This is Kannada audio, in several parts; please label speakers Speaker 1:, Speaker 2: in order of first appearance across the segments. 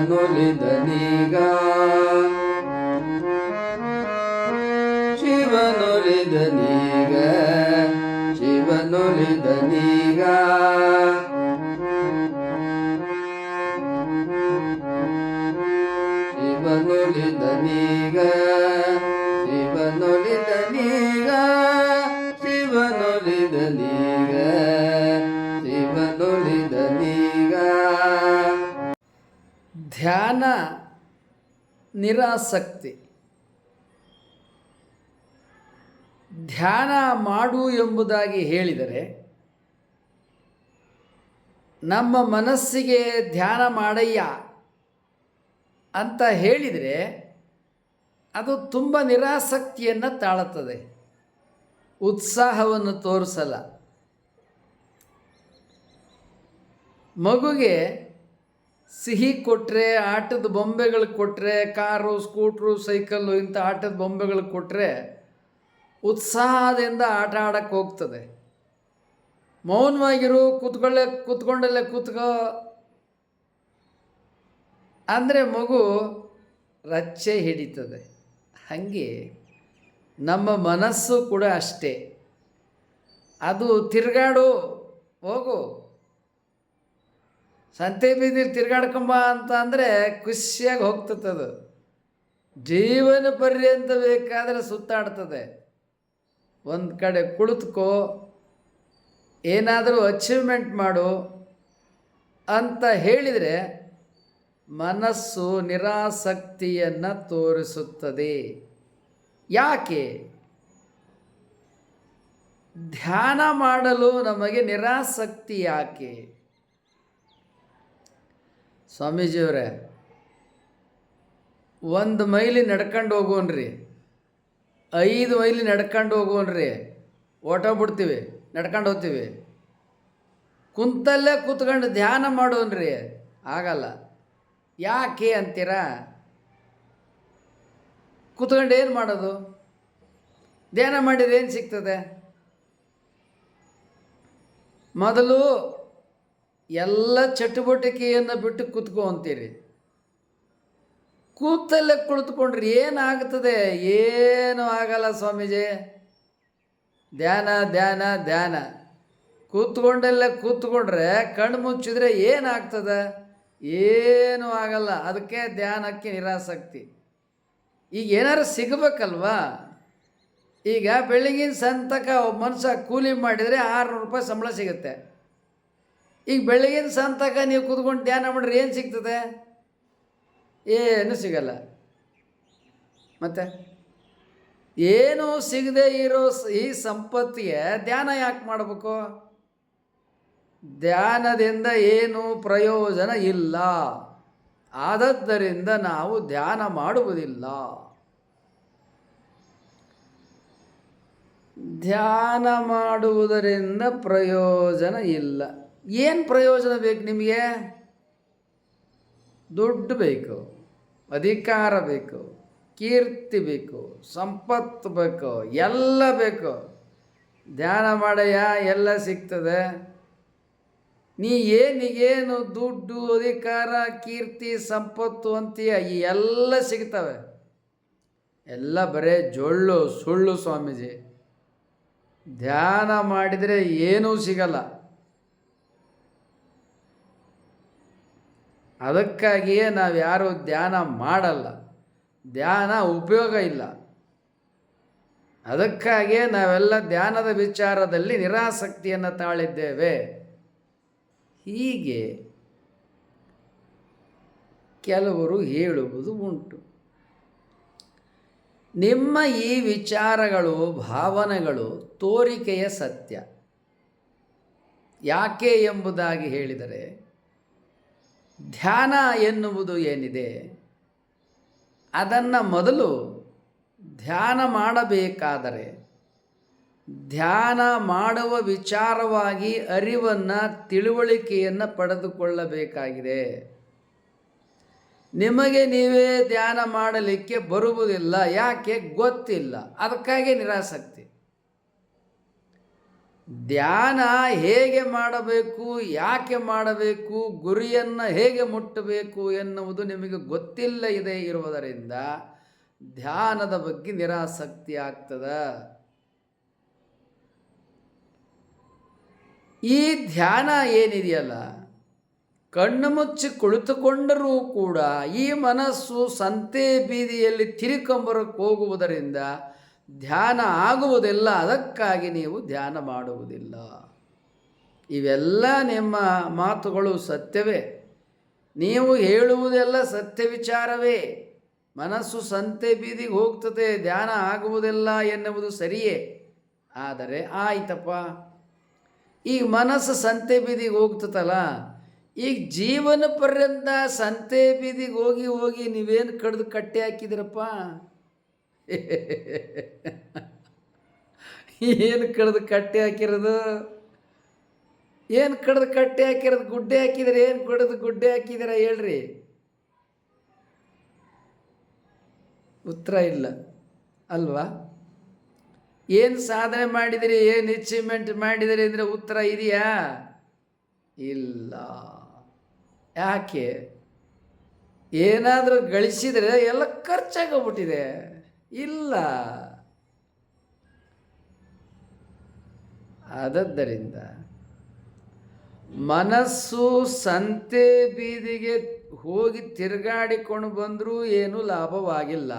Speaker 1: ಶಿವನೊಲಿದನೀಗ ಶಿವನೊಲಿದನೀಗ ಶಿವನೊಲಿದನೀಗ ಶಿವನೊಲಿದನೀಗ ಶಿವನೊಲಿದನೀಗ ಶಿವನೊಲಿದನೀಗ ಶಿವನೊಲಿದನೀಗ.
Speaker 2: ಧ್ಯಾನ ನಿರಾಸಕ್ತಿ. ಧ್ಯಾನ ಮಾಡು ಎಂಬುದಾಗಿ ಹೇಳಿದರೆ ನಮ್ಮ ಮನಸ್ಸಿಗೆ ಧ್ಯಾನ ಮಾಡಯ್ಯ ಅಂತ ಹೇಳಿದರೆ ಅದು ತುಂಬ ನಿರಾಸಕ್ತಿಯನ್ನು ತಾಳುತ್ತದೆ, ಉತ್ಸಾಹವನ್ನು ತೋರಿಸಲ್ಲ. ಮಗುಗೆ ಸಿಹಿ ಕೊಟ್ಟರೆ, ಆಟದ ಬೊಂಬೆಗಳು ಕೊಟ್ಟರೆ, ಕಾರು ಸ್ಕೂಟ್ರು ಸೈಕಲ್ಲು ಇಂಥ ಆಟದ ಬೊಂಬೆಗಳು ಕೊಟ್ಟರೆ ಉತ್ಸಾಹದಿಂದ ಆಟ ಆಡಕ್ಕೆ ಹೋಗ್ತದೆ. ಮೌನವಾಗಿರು, ಕೂತ್ಕೊಂಡಲ್ಲೇ ಕೂತ್ಕೋ ಅಂದರೆ ಮಗು ರಚ್ಚೆ ಹಿಡಿತದೆ. ಹಾಗೆ ನಮ್ಮ ಮನಸ್ಸು ಕೂಡ ಅಷ್ಟೇ. ಅದು ತಿರುಗಾಡು, ಹೋಗು, ಸಂತೆ ಬೀದಿಲಿ ತಿರ್ಗಾಡ್ಕೊಂಬ ಅಂತ ಅಂದರೆ ಖುಷಿಯಾಗಿ ಹೋಗ್ತದೆ. ಜೀವನ ಪರ್ಯಂತ ಬೇಕಾದರೆ ಸುತ್ತಾಡ್ತದೆ. ಒಂದು ಕಡೆ ಕುಳಿತುಕೋ, ಏನಾದರೂ ಅಚೀವ್ಮೆಂಟ್ ಮಾಡು ಅಂತ ಹೇಳಿದರೆ ಮನಸ್ಸು ನಿರಾಸಕ್ತಿಯನ್ನು ತೋರಿಸುತ್ತದೆ. ಯಾಕೆ? ಧ್ಯಾನ ಮಾಡಲು ನಮಗೆ ನಿರಾಸಕ್ತಿ ಯಾಕೆ? ಸ್ವಾಮೀಜಿಯವರೇ, 1 ಮೈಲಿ ನಡ್ಕೊಂಡು ಹೋಗೋನ್ರಿ, 5 ಮೈಲಿ ನಡ್ಕೊಂಡು ಹೋಗೋನ್ರಿ, ಓಟೋಗ್ಬಿಡ್ತೀವಿ, ನಡ್ಕೊಂಡು ಹೋಗ್ತೀವಿ. ಕುಂತಲ್ಲೇ ಕೂತ್ಕೊಂಡು ಧ್ಯಾನ ಮಾಡೋನ್ರಿ, ಆಗಲ್ಲ. ಯಾಕೆ ಅಂತೀರಾ? ಕೂತ್ಕೊಂಡು ಏನು ಮಾಡೋದು? ಧ್ಯಾನ ಮಾಡಿದ್ರೆ ಏನು ಸಿಗ್ತದೆ? ಮೊದಲು ಎಲ್ಲ ಚಟುವಟಿಕೆಯನ್ನು ಬಿಟ್ಟು ಕೂತ್ಕೊ ಅಂತೀರಿ. ಕೂತಲ್ಲೇ ಕುಳಿತುಕೊಂಡ್ರೆ ಏನಾಗ್ತದೆ? ಏನೂ ಆಗಲ್ಲ ಸ್ವಾಮೀಜಿ. ಧ್ಯಾನ ಧ್ಯಾನ ಧ್ಯಾನ ಕೂತ್ಕೊಂಡಲ್ಲೇ ಕೂತ್ಕೊಂಡ್ರೆ ಕಣ್ಣು ಮುಚ್ಚಿದ್ರೆ ಏನಾಗ್ತದೆ? ಏನೂ ಆಗಲ್ಲ. ಅದಕ್ಕೆ ಧ್ಯಾನಕ್ಕೆ ನಿರಾಸಕ್ತಿ. ಈಗ ಏನಾರು ಸಿಗಬೇಕಲ್ವಾ? ಈಗ ಬೆಳಗಿನ ಸಂತಕ ಒಬ್ಬ ಮನುಷ್ಯ ಕೂಲಿ ಮಾಡಿದರೆ 600 ರೂಪಾಯಿ ಸಂಬಳ ಸಿಗುತ್ತೆ. ಈಗ ಬೆಳಗಿನ ಸಂತಕ ನೀವು ಕೂತ್ಕೊಂಡು ಧ್ಯಾನ ಮಾಡಿದ್ರೆ ಏನು ಸಿಗ್ತದೆ? ಏನೂ ಸಿಗಲ್ಲ. ಮತ್ತು ಏನೂ ಸಿಗದೆ ಇರೋ ಈ ಸಂಪತ್ತಿಗೆ ಧ್ಯಾನ ಯಾಕೆ ಮಾಡಬೇಕು? ಧ್ಯಾನದಿಂದ ಏನೂ ಪ್ರಯೋಜನ ಇಲ್ಲ. ಆದದ್ದರಿಂದ ನಾವು ಧ್ಯಾನ ಮಾಡುವುದಿಲ್ಲ. ಧ್ಯಾನ ಮಾಡುವುದರಿಂದ ಪ್ರಯೋಜನ ಇಲ್ಲ. ಏನು ಪ್ರಯೋಜನ ಬೇಕು ನಿಮಗೆ? ದುಡ್ಡು ಬೇಕು, ಅಧಿಕಾರ ಬೇಕು, ಕೀರ್ತಿ ಬೇಕು, ಸಂಪತ್ತು ಬೇಕು, ಎಲ್ಲ ಬೇಕು. ಧ್ಯಾನ ಮಾಡಯ್ಯ, ಎಲ್ಲ ಸಿಗ್ತದೆ. ನೀ ಏನಿಗೇನು ದುಡ್ಡು, ಅಧಿಕಾರ, ಕೀರ್ತಿ, ಸಂಪತ್ತು ಅಂತೀಯ, ಈ ಎಲ್ಲ ಸಿಗ್ತವೆ. ಎಲ್ಲ ಬರೇ ಜೊಳ್ಳು ಸುಳ್ಳು ಸ್ವಾಮೀಜಿ. ಧ್ಯಾನ ಮಾಡಿದರೆ ಏನೂ ಸಿಗಲ್ಲ. ಅದಕ್ಕಾಗಿಯೇ ನಾವು ಯಾರೂ ಧ್ಯಾನ ಮಾಡಲ್ಲ. ಧ್ಯಾನ ಉಪಯೋಗ ಇಲ್ಲ. ಅದಕ್ಕಾಗಿಯೇ ನಾವೆಲ್ಲ ಧ್ಯಾನದ ವಿಚಾರದಲ್ಲಿ ನಿರಾಸಕ್ತಿಯನ್ನು ತಾಳಿದ್ದೇವೆ. ಹೀಗೆ ಕೆಲವರು ಹೇಳುವುದು ಉಂಟು. ನಿಮ್ಮ ಈ ವಿಚಾರಗಳು, ಭಾವನೆಗಳು ತೋರಿಕೆಯ ಸತ್ಯ. ಯಾಕೆ ಎಂಬುದಾಗಿ ಹೇಳಿದರೆ, ಧ್ಯಾನ ಎನ್ನುವುದು ಏನಿದೆ ಅದನ್ನು ಮೊದಲು ಧ್ಯಾನ ಮಾಡಬೇಕಾದರೆ ಧ್ಯಾನ ಮಾಡುವ ವಿಚಾರವಾಗಿ ಅರಿವನ್ನು, ತಿಳುವಳಿಕೆಯನ್ನು ಪಡೆದುಕೊಳ್ಳಬೇಕಾಗಿದೆ. ನಿಮಗೆ ನೀವೇ ಧ್ಯಾನ ಮಾಡಲಿಕ್ಕೆ ಬರುವುದಿಲ್ಲ. ಯಾಕೆ? ಗೊತ್ತಿಲ್ಲ. ಅದಕ್ಕಾಗಿ ನಿರಾಸಕ್ತಿ. ಧ್ಯಾನ ಹೇಗೆ ಮಾಡಬೇಕು, ಯಾಕೆ ಮಾಡಬೇಕು, ಗುರಿಯನ್ನು ಹೇಗೆ ಮುಟ್ಟಬೇಕು ಎನ್ನುವುದು ನಿಮಗೆ ಗೊತ್ತಿಲ್ಲ ಇರುವುದರಿಂದ ಧ್ಯಾನದ ಬಗ್ಗೆ ನಿರಾಸಕ್ತಿ ಆಗ್ತದೆ. ಈ ಧ್ಯಾನ ಏನಿದೆಯಲ್ಲ, ಕಣ್ಣು ಮುಚ್ಚಿ ಕುಳಿತುಕೊಂಡರೂ ಕೂಡ ಈ ಮನಸ್ಸು ಸಂತೆ ಬೀದಿಯಲ್ಲಿ ತಿರುಕೊಂಬರಕ್ಕೆ ಹೋಗುವುದರಿಂದ ಧ್ಯಾನ ಆಗುವುದಿಲ್ಲ. ಅದಕ್ಕಾಗಿ ನೀವು ಧ್ಯಾನ ಮಾಡುವುದಿಲ್ಲ. ಇವೆಲ್ಲ ನಿಮ್ಮ ಮಾತುಗಳು ಸತ್ಯವೇ, ನೀವು ಹೇಳುವುದೆಲ್ಲ ಸತ್ಯ ವಿಚಾರವೇ. ಮನಸ್ಸು ಸಂತೆ ಬೀದಿಗೆ ಹೋಗ್ತದೆ, ಧ್ಯಾನ ಆಗುವುದಿಲ್ಲ ಎನ್ನುವುದು ಸರಿಯೇ. ಆದರೆ ಆಯ್ತಪ್ಪ, ಈಗ ಮನಸ್ಸು ಸಂತೆ ಬೀದಿಗೆ ಹೋಗ್ತದಲ್ಲ, ಈಗ ಜೀವನ ಪರ್ಯಂತ ಸಂತೆ ಬೀದಿಗೆ ಹೋಗಿ ಹೋಗಿ ನೀವೇನು ಕಡ್ದು ಕಟ್ಟಿ ಹಾಕಿದಿರಪ್ಪ? ಏನು ಕಡ್ದು ಕಟ್ಟಿ ಹಾಕಿರೋದು? ಏನು ಕಡ್ದು ಕಟ್ಟಿ ಹಾಕಿರೋದು? ಗುಡ್ಡೆ ಹಾಕಿದ್ರೆ ಏನು ಕಡ್ದು ಗುಡ್ಡೆ ಹಾಕಿದಿರ ಹೇಳ್ರಿ? ಉತ್ತರ ಇಲ್ಲ ಅಲ್ವಾ? ಏನು ಸಾಧನೆ ಮಾಡಿದಿರಿ, ಏನು ಅಚೀವ್ಮೆಂಟ್ ಮಾಡಿದಿರಿ ಅಂದರೆ ಉತ್ತರ ಇದೆಯಾ? ಇಲ್ಲ. ಯಾಕೆ? ಏನಾದರೂ ಗಳಿಸಿದರೆ ಎಲ್ಲ ಖರ್ಚಾಗೋಗ್ಬಿಟ್ಟಿದೆ. ಇಲ್ಲ. ಆದ್ದರಿಂದ ಮನಸ್ಸು ಸಂತೆ ಬೀದಿಗೆ ಹೋಗಿ ತಿರುಗಾಡಿಕೊಂಡು ಬಂದರೂ ಏನೂ ಲಾಭವಾಗಿಲ್ಲ.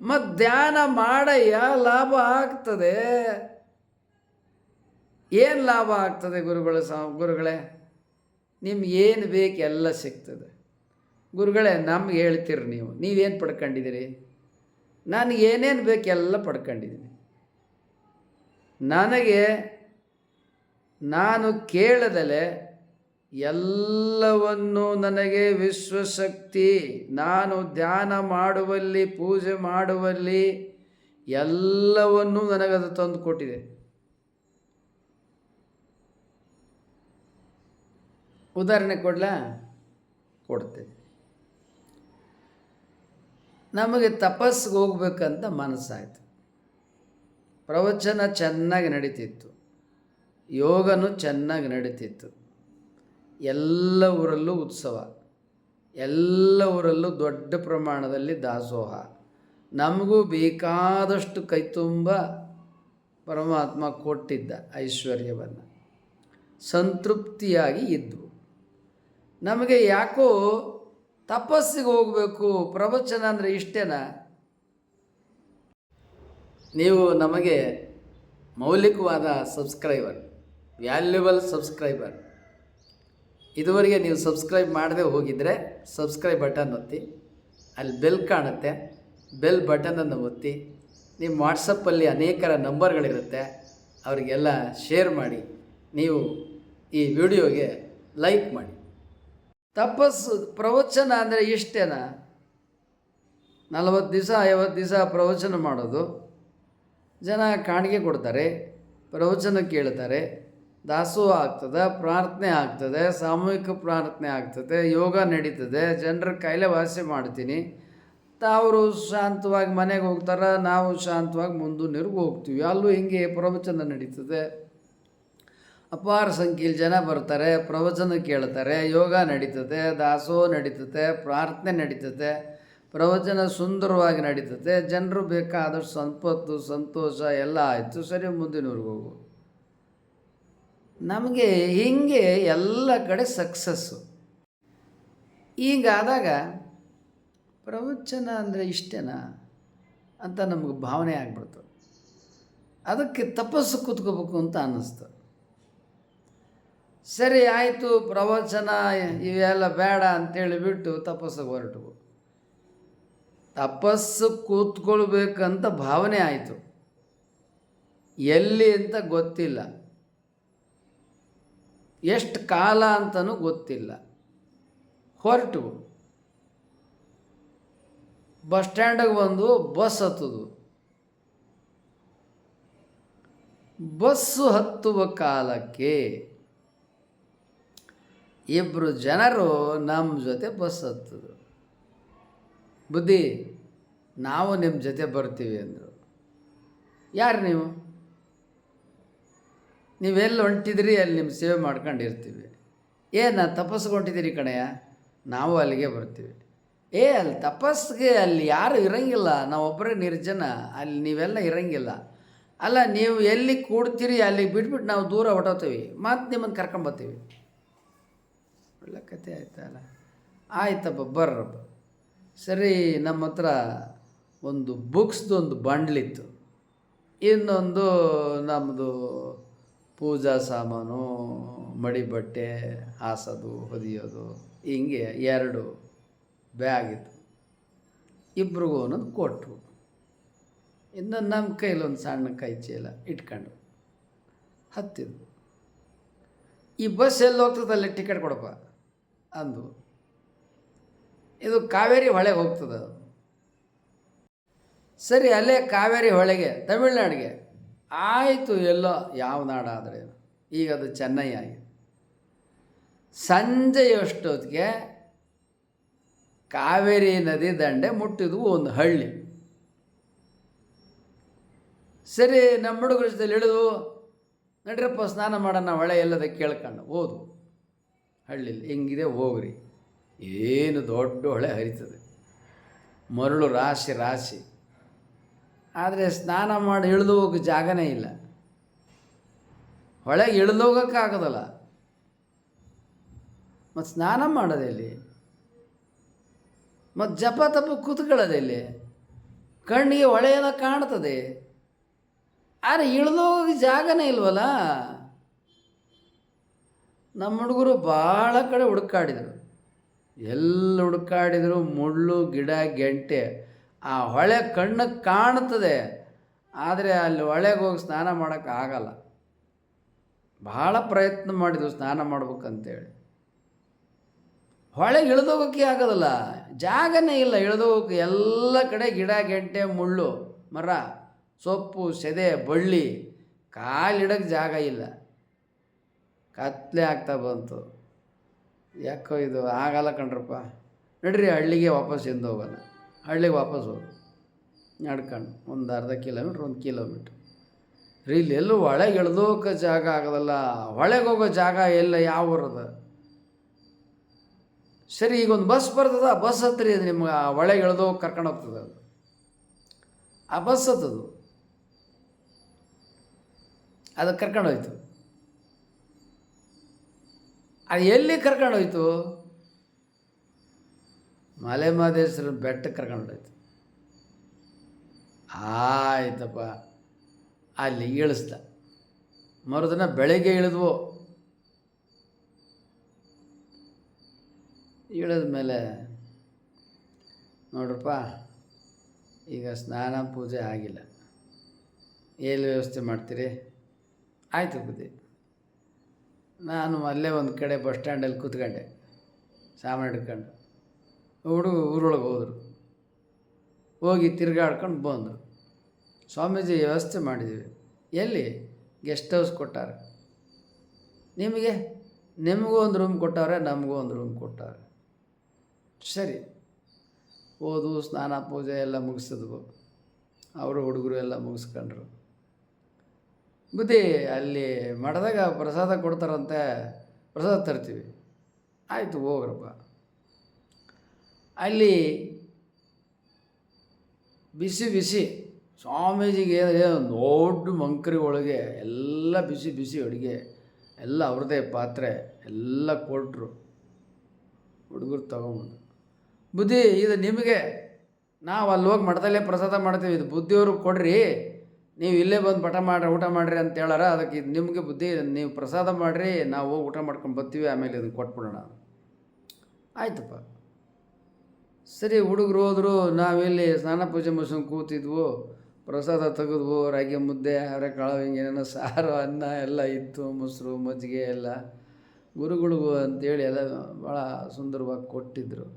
Speaker 2: ಮತ್ತು ಧ್ಯಾನ ಮಾಡಯ್ಯ, ಲಾಭ ಆಗ್ತದೆ. ಏನು ಲಾಭ ಆಗ್ತದೆ ಗುರುಗಳೇ? ನಿಮ್ಗೆ ಏನು ಬೇಕು ಎಲ್ಲ ಸಿಗ್ತದೆ. ಗುರುಗಳೇ, ನಮ್ಗೆ ಹೇಳ್ತೀರಿ ನೀವೇನು ಪಡ್ಕೊಂಡಿದ್ದೀರಿ? ನನಗೆ ಏನೇನು ಬೇಕು ಎಲ್ಲ ಪಡ್ಕೊಂಡಿದ್ದೀನಿ. ನಾನು ಕೇಳದಲೆ ಎಲ್ಲವನ್ನೂ ನನಗೆ ವಿಶ್ವಶಕ್ತಿ, ನಾನು ಧ್ಯಾನ ಮಾಡುವಲ್ಲಿ, ಪೂಜೆ ಮಾಡುವಲ್ಲಿ ಎಲ್ಲವನ್ನೂ ನನಗದು ತಂದು ಕೊಟ್ಟಿದೆ. ಉದಾಹರಣೆ ಕೊಡ್ತೇನೆ. ನಮಗೆ ತಪಸ್ಸಿಗೆ ಹೋಗ್ಬೇಕಂತ ಮನಸ್ಸಾಯಿತು. ಪ್ರವಚನ ಚೆನ್ನಾಗಿ ನಡೀತಿತ್ತು, ಯೋಗನೂ ಚೆನ್ನಾಗಿ ನಡೀತಿತ್ತು. ಎಲ್ಲ ಊರಲ್ಲೂ ಉತ್ಸವ, ಎಲ್ಲ ಊರಲ್ಲೂ ದೊಡ್ಡ ಪ್ರಮಾಣದಲ್ಲಿ ದಾಸೋಹ. ನಮಗೂ ಬೇಕಾದಷ್ಟು ಕೈತುಂಬ ಪರಮಾತ್ಮ ಕೊಟ್ಟಿದ್ದ ಐಶ್ವರ್ಯವನ್ನು. ಸಂತೃಪ್ತಿಯಾಗಿ ಇದ್ವು. ನಮಗೆ ಯಾಕೋ ತಪಸ್ಸಿಗೆ ಹೋಗಬೇಕು, ಪ್ರವಚನ ಅಂದರೆ ಇಷ್ಟೇನಾ? ನೀವು ನಮಗೆ ಮೌಲಿಕವಾದ ಸಬ್ಸ್ಕ್ರೈಬರ್, ವ್ಯಾಲ್ಯುಬಲ್ ಸಬ್ಸ್ಕ್ರೈಬರ್. ಇದುವರೆಗೆ ನೀವು ಸಬ್ಸ್ಕ್ರೈಬ್ ಮಾಡದೆ ಹೋಗಿದ್ದರೆ ಸಬ್ಸ್ಕ್ರೈಬ್ ಬಟನ್ ಒತ್ತಿ, ಅಲ್ಲಿ ಬೆಲ್ ಕಾಣುತ್ತೆ, ಬೆಲ್ ಬಟನನ್ನು ಒತ್ತಿ. ನಿಮ್ಮ ವಾಟ್ಸಪ್ಪಲ್ಲಿ ಅನೇಕರ ನಂಬರ್ಗಳಿರುತ್ತೆ, ಅವರಿಗೆಲ್ಲ ಶೇರ್ ಮಾಡಿ. ನೀವು ಈ ವಿಡಿಯೋಗೆ ಲೈಕ್ ಮಾಡಿ. ತಪಸ್ಸು ಪ್ರವಚನ ಅಂದರೆ ಇಷ್ಟೇನಾ? 40 ದಿವಸ 50 ದಿವಸ ಪ್ರವಚನ ಮಾಡೋದು, ಜನ ಕಾಣಿಕೆ ಕೊಡ್ತಾರೆ, ಪ್ರವಚನ ಕೇಳ್ತಾರೆ, ದಾಸೋಹ ಆಗ್ತದೆ, ಪ್ರಾರ್ಥನೆ ಆಗ್ತದೆ, ಸಾಮೂಹಿಕ ಪ್ರಾರ್ಥನೆ ಆಗ್ತದೆ, ಯೋಗ ನಡೀತದೆ, ಜನರ ಕಾಯಿಲೆ ವಾಸಿ ಮಾಡ್ತೀನಿ. ಅವರು ಶಾಂತವಾಗಿ ಮನೆಗೆ ಹೋಗ್ತಾರೆ, ನಾವು ಶಾಂತವಾಗಿ ಮುಂದೂನಿರ್ಗೆ ಹೋಗ್ತೀವಿ. ಅಲ್ಲೂ ಹಿಂಗೆ ಪ್ರವಚನ ನಡೀತದೆ. ಅಪಾರ ಸಂಖ್ಯೆಯಲ್ಲಿ ಜನ ಬರ್ತಾರೆ, ಪ್ರವಚನ ಕೇಳ್ತಾರೆ, ಯೋಗ ನಡೀತದೆ, ದಾಸೋಹ ನಡೀತದೆ, ಪ್ರಾರ್ಥನೆ ನಡೀತದೆ, ಪ್ರವಚನ ಸುಂದರವಾಗಿ ನಡೀತದೆ. ಜನರು ಬೇಕಾದಷ್ಟು ಸಂಪತ್ತು ಸಂತೋಷ ಎಲ್ಲ ಆಯಿತು, ಸರಿ ಮುಂದಿನವ್ರಿಗೆ ಹೋಗು. ನಮಗೆ ಹೀಗೆ ಎಲ್ಲ ಕಡೆ ಸಕ್ಸಸ್ಸು. ಹೀಗಾದಾಗ ಪ್ರವಚನ ಅಂದರೆ ಇಷ್ಟೇನಾ ಅಂತ ನಮಗೆ ಭಾವನೆ ಆಗ್ಬಿಡ್ತು. ಅದಕ್ಕೆ ತಪಸ್ಸು ಕೂತ್ಕೋಬೇಕು ಅಂತ ಅನ್ನಿಸ್ತು. ಸರಿ ಆಯಿತು, ಪ್ರವಚನ ಇವೆಲ್ಲ ಬೇಡ ಅಂತೇಳಿ ಬಿಟ್ಟು ತಪಸ್ಸಿಗೆ ಹೊರಟು. ತಪಸ್ಸು ಕೂತ್ಕೊಳ್ಬೇಕಂತ ಭಾವನೆ ಆಯಿತು, ಎಲ್ಲಿ ಅಂತ ಗೊತ್ತಿಲ್ಲ, ಎಷ್ಟು ಕಾಲ ಅಂತಲೂ ಗೊತ್ತಿಲ್ಲ. ಹೊರಟು ಬಸ್ ಸ್ಟ್ಯಾಂಡಿಗೆ ಬಂದು ಬಸ್ ಹತ್ತೋದು. ಬಸ್ಸು ಹತ್ತುವ ಕಾಲಕ್ಕೆ ಇಬ್ಬರು ಜನರು ನಮ್ಮ ಜೊತೆ ಬಸ್ ಹತ್ತದು. ಬುದ್ಧಿ, ನಾವು ನಿಮ್ಮ ಜೊತೆ ಬರ್ತೀವಿ ಅಂದರು. ಯಾರು ನೀವು? ನೀವೆಲ್ಲಿ ಹೊಂಟಿದ್ರಿ ಅಲ್ಲಿ ನಿಮ್ಮ ಸೇವೆ ಮಾಡ್ಕೊಂಡಿರ್ತೀವಿ. ನಾ ತಪಸ್ಸಿಗೆ ಹೊಂಟಿದ್ದೀರಿ ಕಣಯ್ಯ, ನಾವು ಅಲ್ಲಿಗೆ ಬರ್ತೀವಿ. ಅಲ್ಲಿ ತಪಸ್ಸಿಗೆ ಅಲ್ಲಿ ಯಾರು ಇರಂಗಿಲ್ಲ, ನಾವೊಬ್ಬರೇ ನಿರ್ಜನ, ಅಲ್ಲಿ ನೀವೆಲ್ಲ ಇರಂಗಿಲ್ಲ. ಅಲ್ಲ, ನೀವು ಎಲ್ಲಿ ಕೂಡ್ತೀರಿ ಅಲ್ಲಿಗೆ ಬಿಟ್ಬಿಟ್ಟು ನಾವು ದೂರ ಹೊಟ್ಟೋತೀವಿ, ಮತ್ತು ನಿಮ್ಮನ್ನು ಕರ್ಕೊಂಬರ್ತೀವಿ. ಒಳ್ಳೆ ಕತೆ ಆಯ್ತಲ್ಲ. ಆಯ್ತಪ್ಪ, ಬರ್ರಪ್ಪ. ಸರಿ, ನಮ್ಮ ಹತ್ರ ಒಂದು ಬುಕ್ಸ್ದು ಒಂದು ಬಂಡ್ಲಿತ್ತು, ಇನ್ನೊಂದು ನಮ್ಮದು ಪೂಜಾ ಸಾಮಾನು, ಮಡಿಬಟ್ಟೆ, ಹಾಸೋದು ಹೊದಿಯೋದು, ಹಿಂಗೆ 2 ಬ್ಯಾಗಿತ್ತು. ಇಬ್ರಿಗೂ ಒಂದೊಂದು ಕೊಟ್ಟರು. ಇನ್ನು ನಮ್ಮ ಕೈಲೊಂದು ಸಣ್ಣ ಕೈ ಚೀಲ ಇಟ್ಕೊಂಡು ಹತ್ತಿದ್ದು. ಈ ಬಸ್ ಎಲ್ಲಿ ಹೋಗ್ತದೆ ಅಲ್ಲಿ ಟಿಕೆಟ್ ಕೊಡಪ್ಪ ಅಂದು. ಇದು ಕಾವೇರಿ ಹೊಳೆಗೆ ಹೋಗ್ತದೆ. ಸರಿ, ಅಲ್ಲೇ ಕಾವೇರಿ ಹೊಳೆಗೆ, ತಮಿಳ್ನಾಡಿಗೆ. ಆಯಿತು, ಎಲ್ಲೋ ಯಾವ ನಾಡಾದರೆ, ಈಗ ಅದು ಚೆನ್ನೈ ಆಗಿದೆ. ಸಂಜೆಯಷ್ಟೊತ್ತಿಗೆ ಕಾವೇರಿ ನದಿ ದಂಡೆ ಮುಟ್ಟಿದ್ವು ಒಂದು ಹಳ್ಳಿ. ಸರಿ, ನಮ್ಮ ಹುಡುಗರ ಜೊತೆಲಿ ಇಳಿದು ನಡ್ರಪ್ಪ ಸ್ನಾನ ಮಾಡೋಣ ಹೊಳೆ ಎಲ್ಲದ ಕೇಳ್ಕೊಂಡು ಹೋದು. ಹಳ್ಳಿಲಿ ಹಿಂಗಿದೆ, ಹೋಗ್ರಿ. ಏನು ದೊಡ್ಡ ಹೊಳೆ ಹರಿತದೆ, ಮರಳು ರಾಶಿ ರಾಶಿ. ಆದರೆ ಸ್ನಾನ ಮಾಡಿ ಇಳಿದು ಹೋಗೋ ಜಾಗನೇ ಇಲ್ಲ. ಹೊಳೆಗೆ ಇಳಿದು ಹೋಗೋಕ್ಕಾಗೋದಲ್ಲ, ಮತ್ತು ಸ್ನಾನ ಮಾಡೋದಿಲ್ಲಿ, ಮತ್ತು ಜಪ ತಪ್ಪ ಕೂತ್ಕೊಳ್ಳೋದಿಲ್ಲಿ. ಕಣ್ಣಿಗೆ ಹೊಳೆಯೆಲ್ಲ ಕಾಣ್ತದೆ, ಆದರೆ ಇಳಿದು ಹೋಗೋಕ್ಕೆ ಜಾಗನೇ ಇಲ್ವಲ್ಲ. ನಮ್ಮ ಹುಡುಗರು ಭಾಳ ಕಡೆ ಹುಡುಕಾಡಿದರು, ಎಲ್ಲ ಹುಡುಕಾಡಿದರು. ಮುಳ್ಳು ಗಿಡ ಗೆಂಟೆ, ಆ ಹೊಳೆ ಕಣ್ಣಿಗೆ ಕಾಣ್ತದೆ, ಆದರೆ ಅಲ್ಲಿ ಹೊಳೆಗೆ ಹೋಗಿ ಸ್ನಾನ ಮಾಡೋಕ್ಕಾಗಲ್ಲ. ಭಾಳ ಪ್ರಯತ್ನ ಮಾಡಿದ್ರು ಸ್ನಾನ ಮಾಡ್ಬೇಕಂತೇಳಿ. ಹೊಳೆಗೆ ಇಳಿದೋಗೋಕ್ಕೆ ಆಗೋದಲ್ಲ, ಜಾಗನೇ ಇಲ್ಲ ಇಳಿದೋಗೋಕ್ಕೆ. ಎಲ್ಲ ಕಡೆ ಗಿಡ ಗೆಂಟೆ, ಮುಳ್ಳು ಮರ, ಸೊಪ್ಪು ಸೆದೆ ಬಳ್ಳಿ, ಕಾಲಿಡೋಕ್ಕೆ ಜಾಗ ಇಲ್ಲ. ಕತ್ಲೆ ಆಗ್ತಾ ಬಂತು. ಯಾಕೋ ಇದು ಆಗಲ್ಲ ಕಣ್ರಪ್ಪ, ನಡ್ರಿ ಹಳ್ಳಿಗೆ ವಾಪಸ್ ಎಂದು ಹೋಗೋಣ. ಹಳ್ಳಿಗೆ ವಾಪಸ್ ಹೋಗಿ ನಡ್ಕೊಂಡು ಒಂದು ಅರ್ಧ ಕಿಲೋಮೀಟ್ರ್, 1 ಕಿಲೋಮೀಟ್ರ್. ರೀ, ಇಲ್ಲೆಲ್ಲೂ ಹೊಳೆಗೆ ಇಳ್ದೋಗೋ ಜಾಗ ಆಗೋದಲ್ಲ. ಹೊಳೆಗೆ ಹೋಗೋ ಜಾಗ ಎಲ್ಲ ಯಾವ ಊರದ? ಸರಿ, ಈಗ ಒಂದು ಬಸ್ ಬರ್ತದ, ಆ ಬಸ್ ಹತ್ತಿರ ಅದು ನಿಮ್ಗೆ ಆ ಹೊಳೆಗೆ ಇಳ್ದೋಗಿ ಕರ್ಕೊಂಡು ಹೋಗ್ತದೆ. ಅದು ಆ ಬಸ್ ಹತ್ತದು, ಅದಕ್ಕೆ ಕರ್ಕೊಂಡೋಯ್ತು. ಅದು ಎಲ್ಲಿ ಕರ್ಕೊಂಡೋಯ್ತು? ಮಲೆ ಮಹದೇಶ್ವರ ಬೆಟ್ಟಕ್ಕೆ ಕರ್ಕೊಂಡೋಯ್ತು. ಆಯ್ತಪ್ಪ, ಅಲ್ಲಿ ಇಳಿಸ್ದ. ಮರುದಿನ ಬೆಳಗ್ಗೆ ಇಳಿದ್ವು. ಇಳಿದ ಮೇಲೆ ನೋಡ್ರಪ್ಪ, ಈಗ ಸ್ನಾನ ಪೂಜೆ ಆಗಿಲ್ಲ, ಎಲ್ಲಿ ವ್ಯವಸ್ಥೆ ಮಾಡ್ತೀರಿ? ಆಯಿತು ಬುದ್ಧಿ. ನಾನು ಅಲ್ಲೇ ಒಂದು ಕಡೆ ಬಸ್ ಸ್ಟ್ಯಾಂಡಲ್ಲಿ ಕೂತ್ಕೊಂಡೆ, ಸಾಮಾನು ಹಿಡ್ಕೊಂಡು. ಹುಡುಗ ಊರೊಳಗೆ ಹೋದರು, ಹೋಗಿ ತಿರುಗಾಡ್ಕೊಂಡು ಬಂದರು. ಸ್ವಾಮೀಜಿ ವ್ಯವಸ್ಥೆ ಮಾಡಿದ್ದೀವಿ. ಎಲ್ಲಿ? ಗೆಸ್ಟ್ ಹೌಸ್ ಕೊಟ್ಟಾರೆ ನಿಮಗೆ, ನಿಮಗೂ ಒಂದು ರೂಮ್ ಕೊಟ್ಟವ್ರೆ, ನಮಗೂ ಒಂದು ರೂಮ್ ಕೊಟ್ಟವ್ರೆ. ಸರಿ, ಓದು ಸ್ನಾನ ಪೂಜೆ ಎಲ್ಲ ಮುಗಿಸಿದ್ವು. ಅವರು ಹುಡುಗರು ಎಲ್ಲ ಮುಗಿಸ್ಕೊಂಡ್ರು. ಬುದ್ಧಿ, ಅಲ್ಲಿ ಮಠದಾಗ ಪ್ರಸಾದ ಕೊಡ್ತಾರಂತೆ, ಪ್ರಸಾದ ತರ್ತೀವಿ. ಆಯಿತು, ಹೋಗ್ರಪ್ಪ. ಅಲ್ಲಿ ಬಿಸಿ ಬಿಸಿ ಸ್ವಾಮೀಜಿಗೆ ದೊಡ್ಡ ಮಂಕರಿ ಒಳಗೆ ಎಲ್ಲ ಬಿಸಿ ಬಿಸಿ ಅಡುಗೆ ಎಲ್ಲ ಅವ್ರದ್ದೇ ಪಾತ್ರೆ ಎಲ್ಲ ಕೊಟ್ಟರು. ಹುಡುಗರು ತಗೊಂಬಂದು, ಬುದ್ಧಿ ಇದು ನಿಮಗೆ, ನಾವು ಅಲ್ಲಿ ಹೋಗಿ ಮಠದಲ್ಲೇ ಪ್ರಸಾದ ಮಾಡ್ತೀವಿ, ಇದು ಬುದ್ಧಿಯವ್ರಿಗೆ ಕೊಡ್ರಿ, ನೀವು ಇಲ್ಲೇ ಬಂದು ಊಟ ಮಾಡಿರಿ ಅಂತ ಹೇಳಾರ. ಅದಕ್ಕೆ ಇದು ನಿಮಗೆ ಬುದ್ಧಿ, ನೀವು ಪ್ರಸಾದ ಮಾಡಿರಿ, ನಾವು ಹೋಗಿ ಊಟ ಮಾಡ್ಕೊಂಡು ಬರ್ತೀವಿ, ಆಮೇಲೆ ಇದನ್ನು ಕೊಟ್ಬಿಡೋಣ. ಆಯ್ತಪ್ಪ. ಸರಿ, ಹುಡುಗರು ಹೋದರು. ನಾವಿಲ್ಲಿ ಸ್ನಾನ ಪೂಜೆ ಮುಗಿಸ್ಕೊಂಡು ಕೂತಿದ್ವು. ಪ್ರಸಾದ ತೆಗೆದ್ವು, ರಾಗಿ ಮುದ್ದೆ, ಅವರೆಕಾಳು, ಹಿಂಗೇನೇನೋ ಸಾರು, ಅನ್ನ ಎಲ್ಲ ಇತ್ತು, ಮೊಸರು ಮಜ್ಜಿಗೆ ಎಲ್ಲ. ಗುರುಗಳಿಗೂ ಅಂತೇಳಿ ಎಲ್ಲ ಭಾಳ ಸುಂದರವಾಗಿ ಕೊಟ್ಟಿದ್ದರು.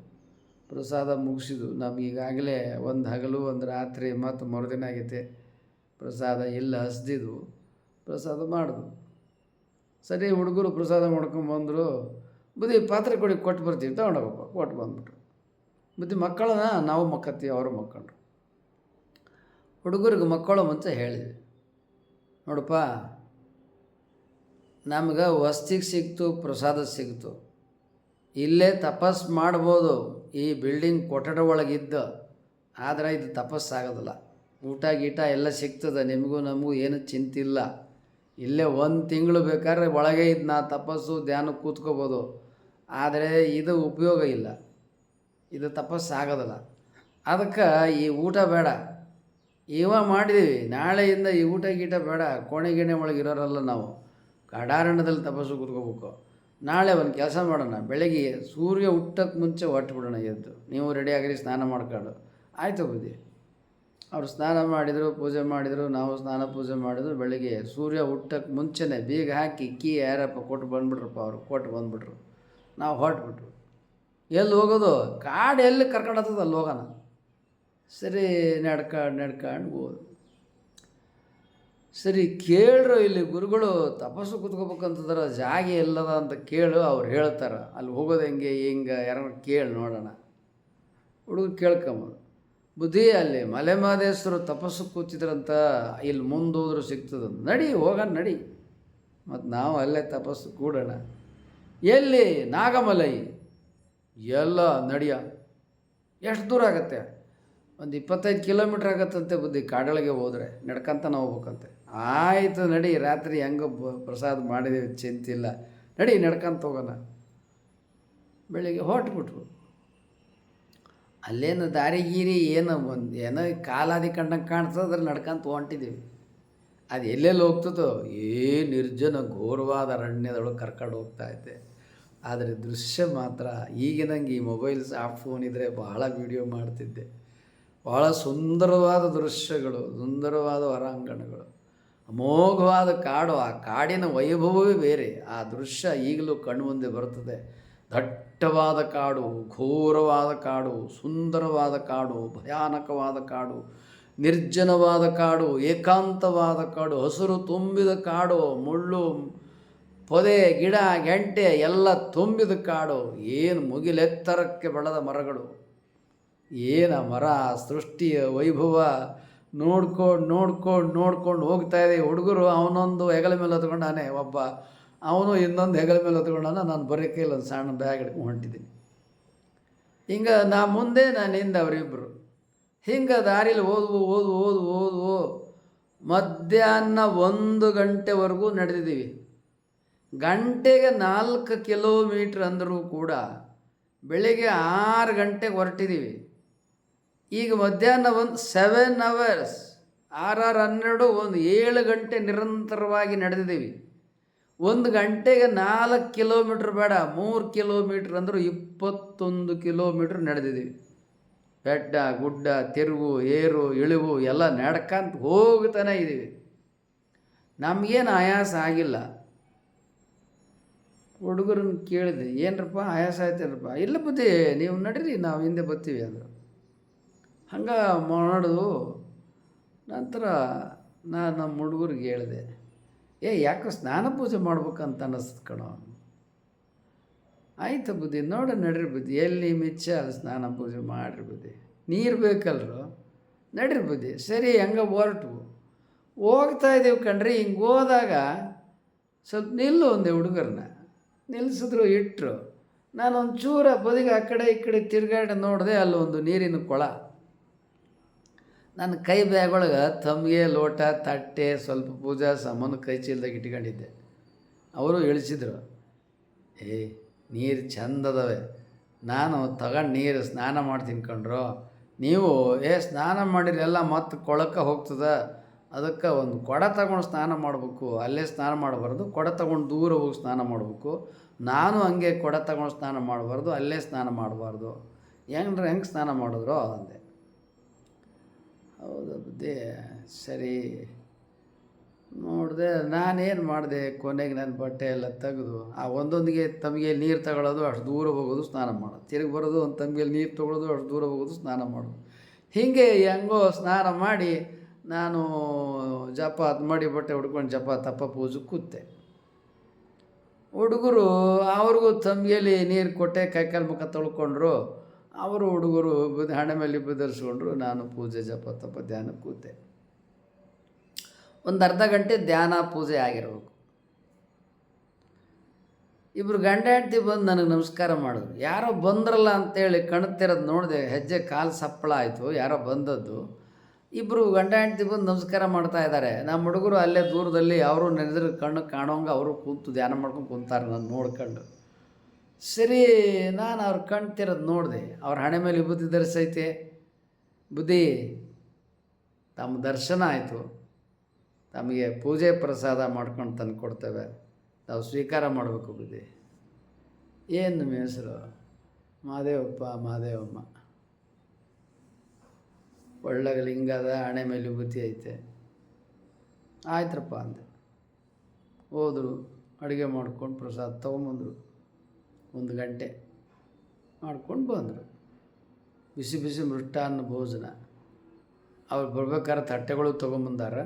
Speaker 2: ಪ್ರಸಾದ ಮುಗಿಸಿದ್ವು. ನಮಗೀಗಾಗಲೇ ಒಂದು ಹಗಲು ಒಂದು ರಾತ್ರಿ ಮತ್ತು ಮರುದಿನ ಆಗೈತೆ. ಪ್ರಸಾದ ಇಲ್ಲ, ಹಸ್ದಿದ್ವು. ಪ್ರಸಾದ ಮಾಡಿದ್ವು. ಸರಿ, ಹುಡುಗರು ಪ್ರಸಾದ ಮಾಡ್ಕೊಂಬಂದರು. ಬುದ್ಧಿ ಪಾತ್ರೆ ಕೊಡಿ, ಕೊಟ್ಟು ಬರ್ತೀವಿ, ತೊಗೊಂಡೋಗಪ್ಪ. ಕೊಟ್ಟು ಬಂದ್ಬಿಟ್ರು. ಬುದ್ಧಿ ಮಕ್ಕಳನ್ನ ನಾವು ಮಕ್ಕತ್ತೀವಿ, ಅವರು ಮಕ್ಕಂಡ್ರು. ಹುಡುಗರಿಗೆ ಮಕ್ಕಳು ಮುಂಚೆ ಹೇಳಿದ್ವಿ, ನೋಡಪ್ಪ, ನಮ್ಗೆ ವಸ್ತಿಗೆ ಸಿಕ್ತು, ಪ್ರಸಾದ ಸಿಕ್ತು, ಇಲ್ಲೇ ತಪಸ್ಸು ಮಾಡ್ಬೋದು ಈ ಬಿಲ್ಡಿಂಗ್ ಕೊಠಡ ಒಳಗಿದ್ದ. ಆದರೆ ಇದು ತಪಸ್ಸಾಗೋದಿಲ್ಲ. ಊಟ ಗೀಟ ಎಲ್ಲ ಸಿಗ್ತದೆ, ನಿಮಗೂ ನಮಗೂ ಏನು ಚಿಂತಿಲ್ಲ. ಇಲ್ಲೇ 1 ತಿಂಗಳು ಬೇಕಾದ್ರೆ ಒಳಗೆ ಇದ್ದು ನಾ ತಪಸ್ಸು ಧ್ಯಾನಕ್ಕೆ ಕೂತ್ಕೋಬೋದು. ಆದರೆ ಇದು ಉಪಯೋಗ ಇಲ್ಲ, ಇದು ತಪಸ್ಸಾಗೋದಿಲ್ಲ. ಅದಕ್ಕೆ ಈ ಊಟ ಬೇಡ, ಮಾಡಿದ್ದೀವಿ, ನಾಳೆಯಿಂದ ಈ ಊಟ ಗೀಟ ಬೇಡ. ಕೋಣೆ ಗಿಣೆ ಒಳಗೆ ಇರೋರಲ್ಲ ನಾವು, ಕಡಾರಣ್ಯದಲ್ಲಿ ತಪಸ್ಸು ಕೂತ್ಕೋಬೇಕು. ನಾಳೆ ಒಂದು ಕೆಲಸ ಮಾಡೋಣ, ಬೆಳಗ್ಗೆ ಸೂರ್ಯ ಹುಟ್ಟಕ್ಕೆ ಮುಂಚೆ ಹೊರಟುಬಿಡೋಣ. ಎದ್ದು ನೀವು ರೆಡಿ ಆಗಿರಿ, ಸ್ನಾನ ಮಾಡ್ಕೊಂಡು. ಆಯಿತು ಬುದ್ಧಿ. ಅವರು ಸ್ನಾನ ಮಾಡಿದರು, ಪೂಜೆ ಮಾಡಿದರು, ನಾವು ಸ್ನಾನ ಪೂಜೆ ಮಾಡಿದ್ರು. ಬೆಳಗ್ಗೆ ಸೂರ್ಯ ಹುಟ್ಟಕ್ಕೆ ಮುಂಚೆನೇ ಬೀಗ ಹಾಕಿ ಕೀ ಯಾರಪ್ಪ ಕೊಟ್ಟು ಬಂದುಬಿಟ್ರಪ್ಪ, ಅವರು ಕೊಟ್ಟು ಬಂದುಬಿಟ್ರು. ನಾವು ಹೊರಟ್ಬಿಟ್ರು. ಎಲ್ಲಿ ಹೋಗೋದು? ಕಾಡು ಎಲ್ಲಿ ಕರ್ಕೊಂಡತ್ತದ ಅಲ್ಲಿ ಹೋಗೋಣ. ಸರಿ, ನಡ್ಕೊಂಡು ಹೋದು. ಸರಿ, ಕೇಳ್ರು ಇಲ್ಲಿ ಗುರುಗಳು ತಪಸ್ಸು ಕೂತ್ಕೋಬೇಕಂತಂದ್ರೆ ಜಾಗ ಎಲ್ಲದ ಅಂತ ಕೇಳು, ಅವ್ರು ಹೇಳ್ತಾರೆ. ಅಲ್ಲಿ ಹೋಗೋದು ಹೆಂಗೆ ಯಾರು ಕೇಳಿ ನೋಡೋಣ. ಹುಡುಗ ಕೇಳ್ಕೊಂಬೋದು. ಬುದ್ಧಿ, ಅಲ್ಲಿ ಮಲೆಮಹದೇಶ್ವರ ತಪಸ್ಸು ಕೂತಿದ್ರಂತ, ಇಲ್ಲಿ ಮುಂದೆ ಹೋದ್ರು ಸಿಗ್ತದೆ. ನಡಿ, ಹೋಗೋಣ ನಡಿ. ಮತ್ತು ನಾವು ಅಲ್ಲೇ ತಪಸ್ಸು ಕೂಡೋಣ. ಎಲ್ಲಿ? ನಾಗಮಲೈ. ಎಲ್ಲ ನಡಿಯ. ಎಷ್ಟು ದೂರ ಆಗುತ್ತೆ? ಒಂದು 25 ಕಿಲೋಮೀಟ್ರ್ ಆಗತ್ತಂತೆ ಬುದ್ಧಿ. ಕಾಡೊಳಗೆ ಹೋದರೆ ನಡ್ಕಂತ ನಾವು ಹೋಗ್ಬೇಕಂತೆ. ಆಯಿತು ನಡಿ, ರಾತ್ರಿ ಹೆಂಗೆ ಪ್ರಸಾದ ಮಾಡಿದ್ದೀವಿ, ಚಿಂತಿಲ್ಲ, ನಡಿ ನಡ್ಕಂತ ಹೋಗೋಣ. ಬೆಳಿಗ್ಗೆ ಹೊರಟ್ಬಿಟ್ರು. ಅಲ್ಲೇನು ದಾರಿಗೀರಿ ಏನೋ ಕಾಲಾದಿ ಕಂಡಂಗೆ ಕಾಣ್ತದ್ರೆ ನಡ್ಕಂತ ಹೊಂಟಿದ್ದೀವಿ. ಅದು ಎಲ್ಲೆಲ್ಲಿ ಹೋಗ್ತದೋ ನಿರ್ಜನ ಘೋರವಾದ ಅರಣ್ಯದೊಳಗೆ ಕರ್ಕೊಂಡು ಹೋಗ್ತಾಯಿದ್ದೆ. ಆದರೆ ದೃಶ್ಯ ಮಾತ್ರ ಈಗಿನಂಗೆ ಈ ಮೊಬೈಲ್ ಸಾಫ್ಟ್ ಫೋನ್ ಇದ್ದರೆ ಬಹಳ ವೀಡಿಯೋ ಮಾಡ್ತಿದ್ದೆ. ಭಾಳ ಸುಂದರವಾದ ದೃಶ್ಯಗಳು, ಸುಂದರವಾದ ಹೊರಾಂಗಣಗಳು, ಅಮೋಘವಾದ ಕಾಡು. ಆ ಕಾಡಿನ ವೈಭವವೇ ಬೇರೆ. ಆ ದೃಶ್ಯ ಈಗಲೂ ಕಣ್ಣು ಮುಂದೆ ಬರುತ್ತದೆ. ದಟ್ಟವಾದ ಕಾಡು, ಘೋರವಾದ ಕಾಡು, ಸುಂದರವಾದ ಕಾಡು, ಭಯಾನಕವಾದ ಕಾಡು, ನಿರ್ಜನವಾದ ಕಾಡು, ಏಕಾಂತವಾದ ಕಾಡು, ಹಸಿರು ತುಂಬಿದ ಕಾಡು, ಮುಳ್ಳು ಪೊದೆ ಗಿಡ ಗೆಂಟೆ ಎಲ್ಲ ತುಂಬಿದ ಕಾಡು. ಏನು ಮುಗಿಲೆತ್ತರಕ್ಕೆ ಬೆಳೆದ ಮರಗಳು, ಏನು ಮರ ಸೃಷ್ಟಿಯ ವೈಭವ ನೋಡ್ಕೊಂಡು ಹೋಗ್ತಾ ಇದೆ. ಹುಡುಗರು ಅವನೊಂದು ಹೆಗಲ ಮೇಲೆ ಹೊತ್ಕೊಂಡಾನೆ, ಒಬ್ಬ ಅವನು ಇನ್ನೊಂದು ಹೆಗಲ ಮೇಲೆ ಹೊತ್ಕೊಂಡಾನ. ನಾನು ಬರೀ ಕೈಲಿ ಒಂದು ಸಣ್ಣ ಬ್ಯಾಗ್ ಹಿಡ್ಕೊಂಡು ಹೊಂಟಿದ್ದೀನಿ. ಹಿಂಗೆ ಮುಂದೆ ನಾನು ಹಿಂದೆ ಅವರಿಬ್ಬರು ಹಿಂಗೆ ದಾರಿಲಿ ಓದು ಮಧ್ಯಾಹ್ನ 1 ಗಂಟೆವರೆಗೂ ನಡೆದಿದ್ದೀವಿ. ಗಂಟೆಗೆ 4 ಕಿಲೋಮೀಟ್ರ್ ಅಂದರೂ ಕೂಡ ಬೆಳಿಗ್ಗೆ 6 ಗಂಟೆಗೆ ಹೊರಟಿದ್ದೀವಿ. ಈಗ ಮಧ್ಯಾಹ್ನ 7 hours, 6 12 7 ಗಂಟೆ ನಿರಂತರವಾಗಿ ನಡೆದಿದ್ದೀವಿ. 1 ಗಂಟೆಗೆ 4 ಕಿಲೋಮೀಟ್ರ್ ಬೇಡ, 3 ಕಿಲೋಮೀಟ್ರ್ ಅಂದರೂ 21 ಕಿಲೋಮೀಟ್ರ್ ನಡೆದಿದ್ದೀವಿ. ಬೆಟ್ಟ ಗುಡ್ಡ, ತಿರುವು ಏರು ಇಳಿವು ಎಲ್ಲ ನಡ್ಕಂತ ಹೋಗ್ತಾನೆ ಇದ್ದೀವಿ. ನಮಗೇನು ಆಯಾಸ ಆಗಿಲ್ಲ. ಹುಡುಗರನ್ನ ಕೇಳಿದೆ, ಏನರಪ್ಪ ಆಯಾಸ ಆಯ್ತೇನಪ್ಪ? ಇಲ್ಲ ಬುದ್ಧಿ, ನೀವು ನಡೀರಿ, ನಾವು ಹಿಂದೆ ಬರ್ತೀವಿ ಅಂದರು. ಹಂಗೆ ಮಾಡೋದು. ನಂತರ ನಾನು ನಮ್ಮ ಹುಡುಗರಿಗೆ ಹೇಳಿದೆ, ಯಾಕೋ ಸ್ನಾನ ಪೂಜೆ ಮಾಡ್ಬೇಕಂತ ಅನ್ನಿಸ್ತು ಕಣೋ. ಆಯಿತು ಬುದ್ಧಿ, ನಡೀರಿ ಬುದ್ಧಿ, ಎಲ್ಲಿ ಮಿಚ್ಚ ಅಲ್ಲಿ ಸ್ನಾನ ಪೂಜೆ ಮಾಡಿರಿ ಬುದ್ಧಿ, ನೀರು ಬೇಕಲ್ರು, ನಡೀರಿ ಬುದ್ಧಿ. ಸರಿ, ಹಂಗೆ ಹೊರಟು ಹೋಗ್ತಾ ಇದ್ದೀವಿ ಕಣ್ರಿ. ಹಿಂಗೆ ಹೋದಾಗ ಸ್ವಲ್ಪ ನಿಲ್ಲು ಒಂದೇ ಹುಡುಗರನ್ನ ನಿಲ್ಲಿಸಿದ್ರು, ಇಟ್ಟರು. ನಾನು ಒಂಚೂರ ಬದಿಗೆ ಆ ಕಡೆ ಈ ಕಡೆ ತಿರುಗಾಡಿ ನೋಡಿದೆ, ಅಲ್ಲೊಂದು ನೀರಿನ ಕೊಳ. ನನ್ನ ಕೈ ಬ್ಯಾಗ್ ಒಳಗೆ ತಮಗೆ ಲೋಟ ತಟ್ಟೆ ಸ್ವಲ್ಪ ಪೂಜಾ ಸಾಮಾನು ಕೈ ಚೀಲದಾಗ ಇಟ್ಕೊಂಡಿದ್ದೆ. ಅವರು ಇಳಿಸಿದ್ರು, ನೀರು ಚಂದದವೆ, ನಾನು ತಗೊಂಡು ನೀರು ಸ್ನಾನ ಮಾಡ್ತೀನಿ ಕಣ್ರು. ನೀವು ಸ್ನಾನ ಮಾಡಿರಿ ಎಲ್ಲ ಮತ್ತೆ ಕೊಳಕ್ಕೆ ಹೋಗ್ತದೆ, ಅದಕ್ಕೆ ಒಂದು ಕೊಡ ತಗೊಂಡು ಸ್ನಾನ ಮಾಡಬೇಕು. ಅಲ್ಲೇ ಸ್ನಾನ ಮಾಡಬಾರ್ದು, ಕೊಡ ತಗೊಂಡು ದೂರ ಹೋಗಿ ಸ್ನಾನ ಮಾಡಬೇಕು. ನಾನು ಹಂಗೆ ಕೊಡ ತಗೊಂಡು ಸ್ನಾನ ಮಾಡಬಾರ್ದು, ಅಲ್ಲೇ ಸ್ನಾನ ಮಾಡಬಾರ್ದು. ಹೆಂಗೆ ಸ್ನಾನ ಮಾಡಿದ್ರು ಅಂದೆ. ಹೌದು ಬುದ್ಧಿ, ಸರಿ ನೋಡಿದೆ. ನಾನೇನು ಮಾಡಿದೆ, ಕೊನೆಗೆ ನನ್ನ ಬಟ್ಟೆ ಎಲ್ಲ ತೆಗೆದು ಆ ಒಂದೊಂದಿಗೆ ತಮಗೆ ನೀರು ತಗೊಳ್ಳೋದು, ಅಷ್ಟು ದೂರ ಹೋಗೋದು ಸ್ನಾನ ಮಾಡೋದು, ತಿರುಗಿ ಬರೋದು, ಒಂದು ತಮಗೆ ನೀರು ತೊಗೊಳ್ಳೋದು, ಅಷ್ಟು ದೂರ ಹೋಗೋದು ಸ್ನಾನ ಮಾಡೋದು. ಹೀಗೆ ಹೆಂಗೋ ಸ್ನಾನ ಮಾಡಿ ನಾನು ಜಪ ಮಾಡಿ ಬಟ್ಟೆ ಹುಡ್ಕೊಂಡು ಜಪ ತಪ್ಪ ಪೂಜೆ ಕೂತೆ. ಹುಡುಗರು ಅವ್ರಿಗೂ ತಮ್ಗೆಲಿ ನೀರು ಕೊಟ್ಟೆ, ಕೈಕಾಲು ಮುಖ ತೊಳ್ಕೊಂಡ್ರು. ಅವರು ಹುಡುಗರು ಹಣೆ ಮೇಲೆ ಬೆದರಿಸ್ಕೊಂಡ್ರು. ನಾನು ಪೂಜೆ ಜಪ ತಪ್ಪ ಧ್ಯಾನ ಕೂತೆ. ಒಂದು ಅರ್ಧ ಗಂಟೆ ಧ್ಯಾನ ಪೂಜೆ ಆಗಿರಬೇಕು. ಇಬ್ಬರು ಗಂಡ ಹೆಂಡ್ತಿ ಬಂದು ನನಗೆ ನಮಸ್ಕಾರ ಮಾಡಿದ್ರು. ಯಾರೋ ಬಂದ್ರಲ್ಲ ಅಂತೇಳಿ ಕಣ್ತಿರೋದು ನೋಡಿದೆ, ಹೆಜ್ಜೆ ಕಾಲು ಸಪ್ಪಳ ಆಯಿತು, ಯಾರೋ ಬಂದದ್ದು. ಇಬ್ಬರು ಗಂಡ ಹೆಂಡ್ತಿ ಬಂದು ನಮಸ್ಕಾರ ಮಾಡ್ತಾ ಇದ್ದಾರೆ. ನಮ್ಮ ಹುಡುಗರು ಅಲ್ಲೇ ದೂರದಲ್ಲಿ ಅವರು ನೆನೆದ್ರೆ ಕಣ್ಣು ಕಾಣೋಂಗೆ ಅವರು ಕೂತು ಧ್ಯಾನ ಮಾಡ್ಕೊಂಡು ಕುಂತಾರೆ ನಾನು ನೋಡ್ಕೊಂಡು. ಸರಿ, ನಾನು ಅವ್ರು ಕಣ್ತಿರೋದು ನೋಡಿದೆ. ಅವ್ರ ಹಣೆ ಮೇಲೆ ವಿಭೂತಿ ಧರಿಸೈತೆ. ಬುದ್ಧಿ, ತಮ್ಮ ದರ್ಶನ ಆಯಿತು, ತಮಗೆ ಪೂಜೆ ಪ್ರಸಾದ ಮಾಡ್ಕೊಂಡು ತಂದು ಕೊಡ್ತೇವೆ, ನಾವು ಸ್ವೀಕಾರ ಮಾಡಬೇಕು ಬುದ್ಧಿ. ಏನು ನಿಮ್ಮ ಹೆಸರು? ಮಾದೇವಪ್ಪ, ಮಾದೇವಮ್ಮ. ಒಳ್ಳೆಯ ಲಿಂಗದ, ಹಣೆ ಮೇಲೆ ವಿಭೂತಿ ಐತೆ. ಆಯ್ತರಪ್ಪ ಅಂದೆ. ಹೋದರು, ಅಡುಗೆ ಮಾಡ್ಕೊಂಡು ಪ್ರಸಾದ ತೊಗೊಂಬಂದರು. 1 ಗಂಟೆ ಮಾಡ್ಕೊಂಡು ಬಂದರು. ಬಿಸಿ ಬಿಸಿ ಮೃಷ್ಟಾನ್ನ ಭೋಜನ. ಅವ್ರು ಬರ್ಬೇಕಾದ್ರೆ ತಟ್ಟೆಗಳು ತೊಗೊಂಬಂದಾರ.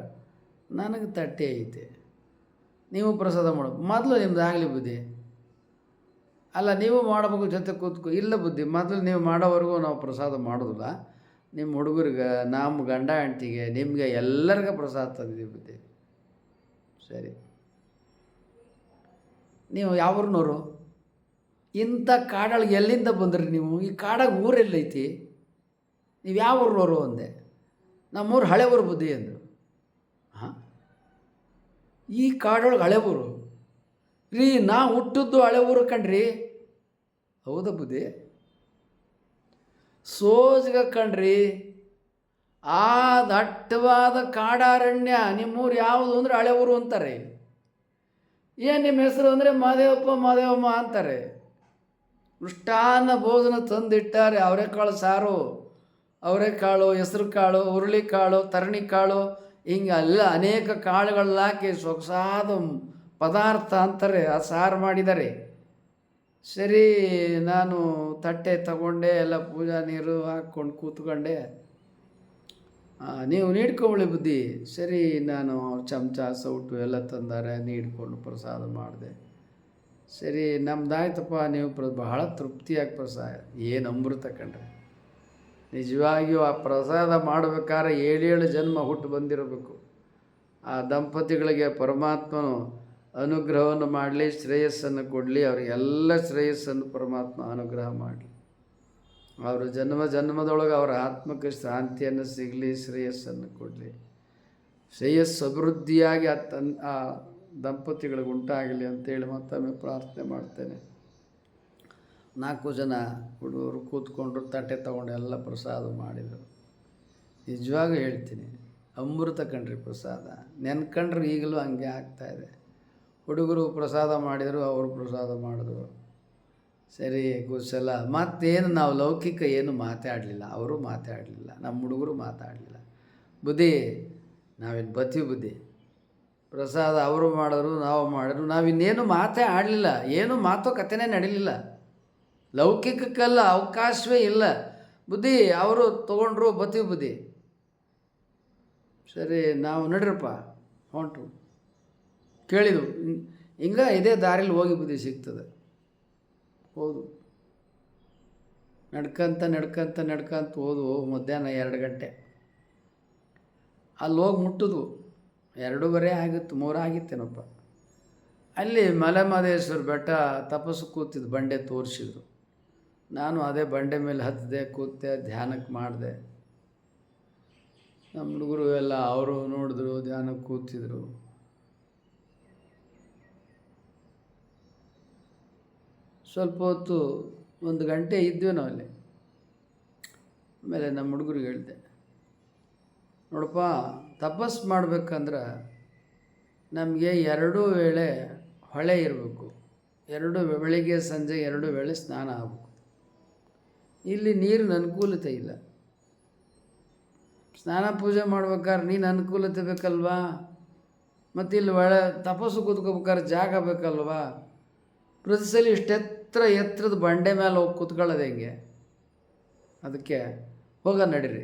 Speaker 2: ನನಗೆ ತಟ್ಟೆ ಐತೆ, ನೀವು ಪ್ರಸಾದ ಮಾಡಬೇಕು. ಮೊದಲು ನಿಮ್ದು ಆಗಲಿ ಬುದ್ಧಿ. ಅಲ್ಲ, ನೀವು ಮಾಡಬೇಕು, ಜೊತೆ ಕೂತ್ಕೊ. ಇಲ್ಲ ಬುದ್ಧಿ, ಮೊದಲು ನೀವು ಮಾಡೋವರೆಗೂ ನಾವು ಪ್ರಸಾದ ಮಾಡೋದಿಲ್ಲ. ನಿಮ್ಮ ಹುಡುಗರಿಗೆ, ನಮ್ಮ ಗಂಡ ಹೆಂಡ್ತಿಗೆ, ನಿಮಗೆ ಎಲ್ಲರಿಗೂ ಪ್ರಸಾದ ತಂದಿದ್ದೀವಿ ಬುದ್ಧಿ. ಸರಿ, ನೀವು ಯಾವ ಊರಿನವರು? ಇಂಥ ಕಾಡೊಳಗೆ ಎಲ್ಲಿಂದ ಬಂದ್ರಿ ನೀವು? ಈ ಕಾಡಾಗ ಊರೆಲ್ಲೈತಿ? ನೀವು ಯಾವ ಊರಿನವರು ಅಂದೆ. ನಮ್ಮೂರು ಹಳೆ ಊರು ಬುದ್ಧಿ ಅಂದರು. ಹಾಂ, ಈ ಕಾಡೊಳಗೆ ಹಳೆ ಊರು ರೀ? ನಾ ಹುಟ್ಟಿದ್ದು ಹಳೆ ಊರು ಕಣ್ರಿ. ಹೌದಾ ಬುದ್ಧಿ? ಸೋಜ್ಗ ಕಣ್ರಿ. ಆ ದಟ್ಟವಾದ ಕಾಡಾರಣ್ಯ. ನಿಮ್ಮೂರು ಯಾವುದು ಅಂದರೆ ಹಳೆ ಊರು ಅಂತಾರೆ. ಏನು ನಿಮ್ಮ ಹೆಸರು ಅಂದರೆ ಮಾದೇವಪ್ಪ, ಮಾದೇವಮ್ಮ ಅಂತಾರೆ. ಮೃಷ್ಟಾನ್ನ ಭೋಜನ ತಂದಿಟ್ಟಾರೆ. ಅವರೆಕಾಳು ಸಾರು, ಅವರೆಕಾಳು, ಹೆಸರು ಕಾಳು, ಹುರುಳಿಕಾಳು, ತರಣಿಕಾಳು, ಹಿಂಗೆ ಎಲ್ಲ ಅನೇಕ ಕಾಳುಗಳನ್ನ ಹಾಕಿ ಸೊಗಸಾದ ಪದಾರ್ಥ ಅಂತಾರೆ. ಆ ಸಾರು ಮಾಡಿದ್ದಾರೆ. ಸರಿ, ನಾನು ತಟ್ಟೆ ತಗೊಂಡೆ, ಎಲ್ಲ ಪೂಜಾ ನೀರು ಹಾಕ್ಕೊಂಡು ಕೂತ್ಕೊಂಡೆ. ನೀವು ನೀಡ್ಕೊಳ್ಳಿ ಬುದ್ಧಿ. ಸರಿ, ನಾನು ಚಮಚ, ಸೌಟು ಎಲ್ಲ ತಂದಾರೆ, ನೀಡ್ಕೊಂಡು ಪ್ರಸಾದ ಮಾಡಿದೆ. ಸರಿ, ನಮ್ದಾಯ್ತಪ್ಪ, ನೀವು ಬಹಳ ತೃಪ್ತಿಯಾಗಿ ಪ್ರಸಾದ. ಏನು ಅಮೃತ ಕಂಡ್ರೆ. ನಿಜವಾಗಿಯೂ ಆ ಪ್ರಸಾದ ಮಾಡಬೇಕಾದ್ರೆ 7 ಜನ್ಮ ಹುಟ್ಟು ಬಂದಿರಬೇಕು. ಆ ದಂಪತಿಗಳಿಗೆ ಪರಮಾತ್ಮನು ಅನುಗ್ರಹವನ್ನು ಮಾಡಲಿ, ಶ್ರೇಯಸ್ಸನ್ನು ಕೊಡಲಿ. ಅವರಿಗೆಲ್ಲ ಶ್ರೇಯಸ್ಸನ್ನು ಪರಮಾತ್ಮ ಅನುಗ್ರಹ ಮಾಡಲಿ. ಅವರು ಜನ್ಮದೊಳಗೆ ಅವರ ಆತ್ಮಕ್ಕೆ ಶಾಂತಿಯನ್ನು ಸಿಗಲಿ, ಶ್ರೇಯಸ್ಸನ್ನು ಕೊಡಲಿ. ಶ್ರೇಯಸ್ಸು ಅಭಿವೃದ್ಧಿಯಾಗಿ ಆ ದಂಪತಿಗಳಿಗೆ ಉಂಟಾಗಲಿ ಅಂತೇಳಿ ಮತ್ತೊಮ್ಮೆ ಪ್ರಾರ್ಥನೆ ಮಾಡ್ತೇನೆ. 4 ಜನ ಹುಡುಗರು ಕೂತ್ಕೊಂಡ್ರು, ತಟ್ಟೆ ತೊಗೊಂಡು ಎಲ್ಲ ಪ್ರಸಾದ ಮಾಡಿದರು. ನಿಜವಾಗೂ ಹೇಳ್ತೀನಿ, ಅಮೃತ ಕಣ್ರಿ ಪ್ರಸಾದ. ನೆನ್ಕಂಡ್ರೆ ಈಗಲೂ ಹಂಗೆ ಆಗ್ತಾಯಿದೆ. ಹುಡುಗರು ಪ್ರಸಾದ ಮಾಡಿದರು, ಅವರು ಪ್ರಸಾದ ಮಾಡಿದ್ರು. ಸರಿ, ಕುಶಲ. ಮತ್ತೇನು ನಾವು ಲೌಕಿಕ ಏನು ಮಾತಾಡಲಿಲ್ಲ, ಅವರು ಮಾತಾಡಲಿಲ್ಲ, ನಮ್ಮ ಹುಡುಗರು ಮಾತಾಡಲಿಲ್ಲ. ಬುದ್ಧಿ, ನಾವೇನು ಬತ್ತೀವಿ ಬುದ್ಧಿ. ಪ್ರಸಾದ ಅವರು ಮಾಡಿದ್ರು, ನಾವು ಮಾಡಿದ್ರು, ನಾವಿನ್ನೇನು ಮಾತೇ ಆಡಲಿಲ್ಲ. ಏನು ಮಾತುಕತೆನೇ ನಡೀಲಿಲ್ಲ. ಲೌಕಿಕಕ್ಕೆಲ್ಲ ಅವಕಾಶವೇ ಇಲ್ಲ ಬುದ್ಧಿ. ಅವರು ತೊಗೊಂಡ್ರು, ಬತ್ತೀವಿ ಬುದ್ಧಿ. ಸರಿ, ನಾವು ನಡ್ರಪ್ಪ ಹೊಂಟು ಕೇಳಿದ್ವು. ಹಿಂಗೆ ಇದೇ ದಾರಿಲಿ ಹೋಗಿ ಬುದ್ಧಿ ಸಿಗ್ತದೆ. ಹೌದು, ನಡ್ಕಂತ ಹೋದ್ವು. ಮಧ್ಯಾಹ್ನ 2 ಗಂಟೆ ಅಲ್ಲಿ ಹೋಗಿ ಮುಟ್ಟಿದ್ವು. 2:30 ಆಗಿತ್ತು, 3 ಆಗಿತ್ತೇನಪ್ಪ. ಅಲ್ಲಿ ಮಲೆಮಹದೇಶ್ವರ ಬೆಟ್ಟ ತಪಸ್ಸು ಕೂತಿದ್ದು ಬಂಡೆ ತೋರಿಸಿದ್ರು. ನಾನು ಅದೇ ಬಂಡೆ ಮೇಲೆ ಹತ್ತಿದೆ, ಕೂತೆ, ಧ್ಯಾನಕ್ಕೆ ಮಾಡಿದೆ. ನಮ್ಮ ಹುಡುಗರು ಎಲ್ಲ ಅವರು ನೋಡಿದ್ರು, ಧ್ಯಾನಕ್ಕೆ ಕೂತಿದ್ರು. ಸ್ವಲ್ಪ ಹೊತ್ತು 1 ಗಂಟೆ ಇದ್ವಿ ನಾವು ಅಲ್ಲಿ. ಆಮೇಲೆ ನಮ್ಮ ಹುಡುಗರಿಗೆ ಹೇಳಿದೆ, ನೋಡಪ್ಪ, ತಪಸ್ಸು ಮಾಡ್ಬೇಕಂದ್ರೆ ನಮಗೆ 2 ವೇಳೆ ಹೊಳೆ ಇರಬೇಕು. 2 ಬೆಳಿಗ್ಗೆ ಸಂಜೆ 2 ವೇಳೆ ಸ್ನಾನ ಆಗಬೇಕು. ಇಲ್ಲಿ ನೀರಿನ ಅನುಕೂಲತೆ ಇಲ್ಲ. ಸ್ನಾನ ಪೂಜೆ ಮಾಡ್ಬೇಕಾದ್ರೆ ನೀನು ಅನುಕೂಲತೆ ಬೇಕಲ್ವಾ? ಮತ್ತು ಇಲ್ಲಿ ತಪಸ್ಸು ಕೂತ್ಕೋಬೇಕಾದ್ರೆ ಜಾಗ ಬೇಕಲ್ವಾ? ಪ್ರತಿ ಸಲ ಎತ್ತರದ ಬಂಡೆ ಮೇಲೆ ಹೋಗಿ ಕೂತ್ಕೊಳ್ಳೋದು ಹೆಂಗೆ? ಅದಕ್ಕೆ ಹೋಗ ನಡೀರಿ.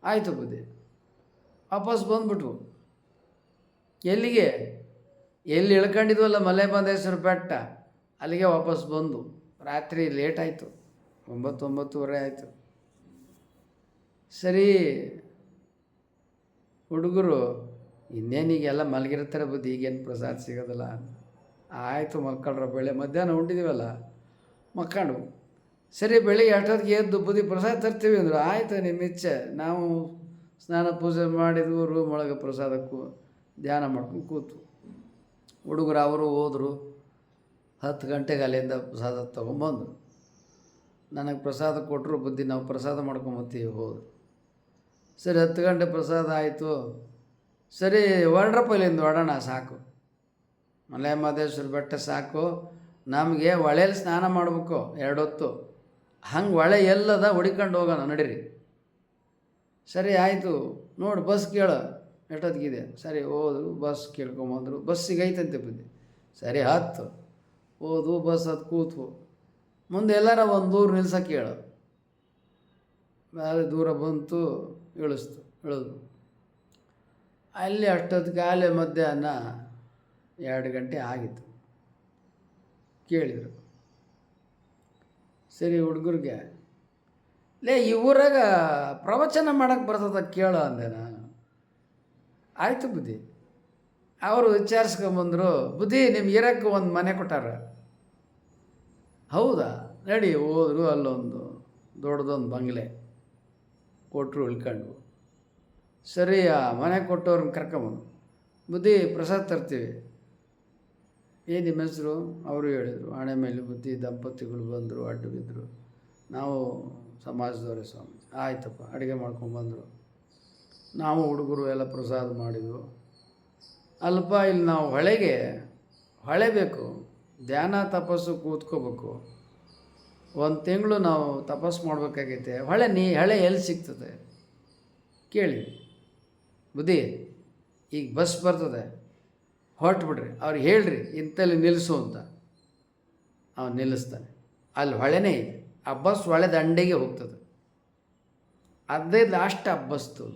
Speaker 2: ಆಯಿತು ಬುದ್ಧಿ. ವಾಪಸ್ ಬಂದ್ಬಿಟ್ವು. ಎಲ್ಲಿಗೆ? ಎಲ್ಲಿ ಇಳ್ಕೊಂಡಿದ್ವಲ್ಲ ಮಲೆಮಹದೇಶ್ವರ ಬೆಟ್ಟ, ಅಲ್ಲಿಗೆ ವಾಪಸ್ ಬಂದು. ರಾತ್ರಿ ಲೇಟ್ ಆಯಿತು, 9:30 ಆಯಿತು. ಸರಿ, ಹುಡುಗರು ಇನ್ನೇನೀಗೆಲ್ಲ ಮಲಗಿರ್ತಾರೆ ಬುದ್ಧಿ, ಈಗೇನು ಪ್ರಸಾದ ಸಿಗೋದಿಲ್ಲ. ಆಯಿತು ಮಕ್ಕಳ್ರ ಬೆಳೆ ಮಧ್ಯಾಹ್ನ ಉಂಟಿದ್ದೀವಲ್ಲ ಮಕ್ಕಂಡು. ಸರಿ ಬೆಳಿಗ್ಗೆ ಅಷ್ಟೊತ್ತಿಗೆ ಎದ್ದು ಬುದ್ಧಿ ಪ್ರಸಾದ ತರ್ತೀವಿ ಅಂದರು. ಆಯಿತು ನಿಮ್ಮ ಇಚ್ಛೆ. ನಾವು ಸ್ನಾನ ಪೂಜೆ ಮಾಡಿದ್ವು, ರೂಮ್ ಒಳಗೆ ಪ್ರಸಾದಕ್ಕೂ ಧ್ಯಾನ ಮಾಡ್ಕೊಂಡು ಕೂತು. ಹುಡುಗರು ಅವರು ಹೋದರು. 10 ಗಂಟೆಗೆ ಅಲ್ಲಿಂದ ಪ್ರಸಾದ ತೊಗೊಂಬಂದು ನನಗೆ ಪ್ರಸಾದ ಕೊಟ್ಟರು. ಬುದ್ಧಿ ನಾವು ಪ್ರಸಾದ ಮಾಡ್ಕೊಂಬತ್ತೀವಿ ಹೋದ್ರು. ಸರಿ 10 ಗಂಟೆ ಪ್ರಸಾದ ಆಯಿತು. ಸರಿ ಹೊರಡ್ರಪ್ಪ ಇಲ್ಲಿಂದ ಹೊಡೋಣ, ಸಾಕು ಮಲೆ ಮಹದೇಶ್ವರ ಬೆಟ್ಟ ಸಾಕು, ನಮಗೆ ಹೊಳೇಲಿ ಸ್ನಾನ ಮಾಡಬೇಕು 2 ಹೊತ್ತು. ಹಂಗೆ ಹೊಳೆ ಎಲ್ಲದ ಹುಡಿಕೊಂಡು ಹೋಗೋಣ ನಡೀರಿ. ಸರಿ ಆಯಿತು, ನೋಡಿ ಬಸ್ ಕೇಳು ಎಷ್ಟೊತ್ತಿಗಿದೆ. ಸರಿ ಹೋದ್ರು, ಬಸ್ ಕೇಳ್ಕೊಂಬಂದರು. ಬಸ್ ಸಿಗೈತಂತೆ ಬುದ್ಧಿ. ಸರಿ ಹತ್ತು ಹೋದು, ಬಸ್ ಹತ್ತು ಕೂತ್ವು. ಮುಂದೆ ಎಲ್ಲಾರ ಒಂದು ದೂರ ನಿಲ್ಸಕ್ಕೆ ಹೇಳು. ಮೇಲೆ ದೂರ ಬಂತು, ಇಳಿದು ಅಲ್ಲಿ ಅಷ್ಟೊತ್ತಿಗೆ ಆಲೆ ಮಧ್ಯಾಹ್ನ 2 ಗಂಟೆ ಆಗಿತ್ತು. ಕೇಳಿದರು. ಸರಿ ಹುಡುಗರಿಗೆ, ಲೇ ಈ ಊರಾಗ ಪ್ರವಚನ ಮಾಡೋಕ್ಕೆ ಬರ್ತದ ಕೇಳು ಅಂದೆ ನಾನು. ಆಯಿತು ಬುದ್ಧಿ. ಅವರು ವಿಚಾರಿಸ್ಕೊಂಬಂದರು. ಬುದ್ಧಿ ನಿಮ್ಗೆ ಇರೋಕ್ಕೆ ಒಂದು ಮನೆ ಕೊಟ್ಟಾರ. ಹೌದಾ, ನಡಿ. ಹೋದರು. ಅಲ್ಲೊಂದು ದೊಡ್ಡದೊಂದು ಬಂಗ್ಲೆ ಕೊಟ್ಟರು, ಇಳ್ಕೊಂಡು. ಸರಿ ಆ ಮನೆ ಕೊಟ್ಟವ್ರನ್ನ ಕರ್ಕೊಂಬಂದು, ಬುದ್ಧಿ ಪ್ರಸಾದ ತರ್ತೀವಿ. ಏನು ನಿಮ್ಮ ಹೆಸರು? ಅವರು ಹೇಳಿದರು. ಹಣೆ ಮೇಲೆ ಬುದ್ಧಿ ದಂಪತಿಗಳು ಬಂದರು, ಅಡ್ಡು ಬಿದ್ದರು. ನಾವು ಸಮಾಜದವರೇ ಸ್ವಾಮಿ. ಆಯ್ತಪ್ಪ, ಅಡುಗೆ ಮಾಡ್ಕೊಂಬಂದರು. ನಾವು ಹುಡುಗರು ಎಲ್ಲ ಪ್ರಸಾದ ಮಾಡಿದ್ವು. ಅಲ್ಪ ಇಲ್ಲಿ ನಾವು ಹೊಳೆ ಬೇಕು, ಧ್ಯಾನ ತಪಸ್ಸು ಕೂತ್ಕೋಬೇಕು. 1 ತಿಂಗಳು ನಾವು ತಪಸ್ಸು ಮಾಡ್ಬೇಕಾಗೈತೆ. ಹೊಳೆ ಎಲ್ಲಿ ಸಿಗ್ತದೆ ಕೇಳಿ ಬುದ್ಧಿ. ಈಗ ಬಸ್ ಬರ್ತದೆ, ಹೊರಟ್ಬಿಡ್ರಿ. ಅವ್ರಿಗೆ ಹೇಳ್ರಿ ಇಂಥಲ್ಲಿ ನಿಲ್ಲಿಸು ಅಂತ. ಅವನು ನಿಲ್ಲಿಸ್ತಾನೆ. ಅಲ್ಲಿ ಹೊಳೆನೇ ಇದೆ. ಆ ಬಸ್ ಹೊಳೆ ದಂಡೆಗೆ ಹೋಗ್ತದೆ. ಅದೇ ಲಾಸ್ಟ್ ಆ ಬಸ್ತು.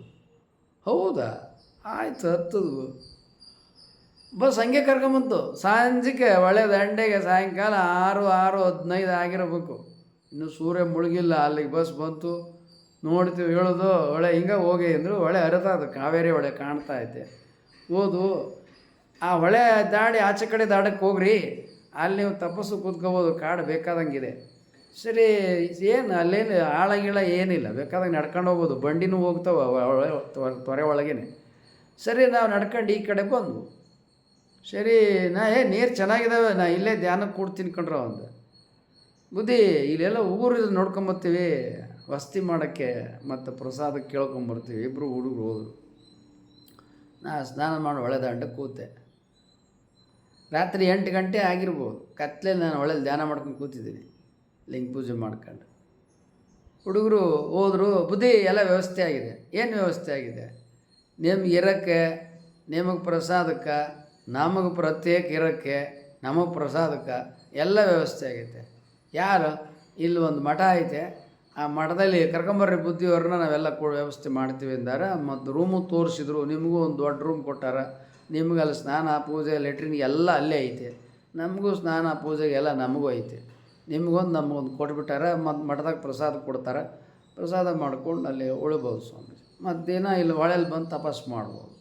Speaker 2: ಹೌದಾ, ಆಯಿತು. ಹತ್ತದು ಬಸ್ ಹಂಗೆ ಕರ್ಕೊಂಬಂತು. ಸಂಜೆಗೆ ಹೊಳೆ ದಂಡೆಗೆ ಸಾಯಂಕಾಲ 6:15 ಆಗಿರಬೇಕು. ಇನ್ನು ಸೂರ್ಯ ಮುಳುಗಿಲ್ಲ. ಅಲ್ಲಿಗೆ ಬಸ್ ಬಂತು. ನೋಡ್ತೀವಿ, ಹೇಳೋದು ಹೊಳೆ ಹಿಂಗೆ ಹೋಗಿ ಅಂದರು. ಹೊಳೆ ಹರಿತಾ ಅದು, ಕಾವೇರಿ ಹೊಳೆ ಕಾಣ್ತಾ ಐತೆ. ಹೋದು ಆ ಹೊಳೆ ದಾಡಿ ಆಚೆ ಕಡೆ ದಾಡಕ್ಕೆ ಹೋಗ್ರಿ, ಅಲ್ಲಿ ನೀವು ತಪಸ್ಸು ಕೂತ್ಕೋಬೋದು, ಕಾಡು ಬೇಕಾದಂಗಿದೆ. ಸರಿ, ಏನು ಅಲ್ಲೇನು ಆಳಗಿಳ ಏನಿಲ್ಲ, ಬೇಕಾದಂಗೆ ನಡ್ಕೊಂಡು ಹೋಗ್ಬೋದು. ಬಂಡಿನೂ ಹೋಗ್ತಾವೆ ತೊರೆ ಒಳಗೇನೆ. ಸರಿ, ನಾವು ನಡ್ಕೊಂಡು ಈ ಕಡೆ ಬಂದ್ವು. ಸರಿ, ನೀರು ಚೆನ್ನಾಗಿದ್ದಾವೆ, ನಾ ಇಲ್ಲೇ ಧ್ಯಾನಕ್ಕೆ ಕೂಡ್ತೀನಿ ಕಣ್ರ ಒಂದು. ಬುದ್ಧಿ ಇಲ್ಲೆಲ್ಲ ಊರು ನೋಡ್ಕೊಂಬರ್ತೀವಿ, ವಸತಿ ಮಾಡೋಕ್ಕೆ ಮತ್ತು ಪ್ರಸಾದಕ್ಕೆ ಕೇಳ್ಕೊಂಬರ್ತೀವಿ. ಇಬ್ಬರು ಹುಡುಗರು ಹೋದರು. ನಾ ಸ್ನಾನ ಮಾಡಿ ಹೊಳೆ ದಂಡಕ್ಕೆ ಕೂತೆ. ರಾತ್ರಿ 8 ಗಂಟೆ ಆಗಿರ್ಬೋದು. ಕತ್ಲೆಯಲ್ಲಿ ನಾನು ಹೊಳೆಲಿ ಧ್ಯಾನ ಮಾಡ್ಕೊಂಡು ಕೂತಿದ್ದೀನಿ, ಲಿಂಗ ಪೂಜೆ ಮಾಡ್ಕೊಂಡು. ಹುಡುಗರು ಹೋದರು. ಬುದ್ಧಿ ಎಲ್ಲ ವ್ಯವಸ್ಥೆ ಆಗಿದೆ. ಏನು ವ್ಯವಸ್ಥೆ ಆಗಿದೆ? ನಿಮ್ಗೆ ಇರೋಕ್ಕೆ, ನಿಮಗೆ ಪ್ರಸಾದಕ್ಕೆ, ನಮಗೆ ಪ್ರತ್ಯೇಕ ಇರೋಕ್ಕೆ, ನಮಗೆ ಪ್ರಸಾದಕ್ಕೆ ಎಲ್ಲ ವ್ಯವಸ್ಥೆ ಆಗೈತೆ. ಯಾರು? ಇಲ್ಲಿ ಒಂದು ಮಠ ಐತೆ, ಆ ಮಠದಲ್ಲಿ ಕರ್ಕೊಂಬರ್ರಿ ಬುದ್ಧಿಯವ್ರನ್ನ, ನಾವೆಲ್ಲ ವ್ಯವಸ್ಥೆ ಮಾಡ್ತೀವಿ ಅಂದಾರ. ಮತ್ತು ರೂಮು ತೋರಿಸಿದ್ರು. ನಿಮಗೂ ಒಂದು ದೊಡ್ಡ ರೂಮ್ ಕೊಟ್ಟಾರ. ನಿಮ್ಗೆ ಅಲ್ಲಿ ಸ್ನಾನ ಪೂಜೆ ಲೆಟ್ರಿನ್ ಎಲ್ಲ ಅಲ್ಲೇ ಐತೆ. ನಮಗೂ ಸ್ನಾನ ಪೂಜೆಗೆ ಎಲ್ಲ ನಮಗೂ ಐತೆ. ನಿಮಗೊಂದು ನಮಗೊಂದು ಕೊಟ್ಬಿಟ್ಟಾರ. ಮತ್ತು ಮಠದಾಗ ಪ್ರಸಾದ ಕೊಡ್ತಾರೆ. ಪ್ರಸಾದ ಮಾಡ್ಕೊಂಡು ಅಲ್ಲಿ ಉಳ್ಬೋದು ಸ್ವಾಮೀಜಿ. ಮತ್ತೇನ ಇಲ್ಲಿ ಹೊಳೆಯಲ್ಲಿ ಬಂದು ತಪಸ್ಸು ಮಾಡ್ಬೋದು.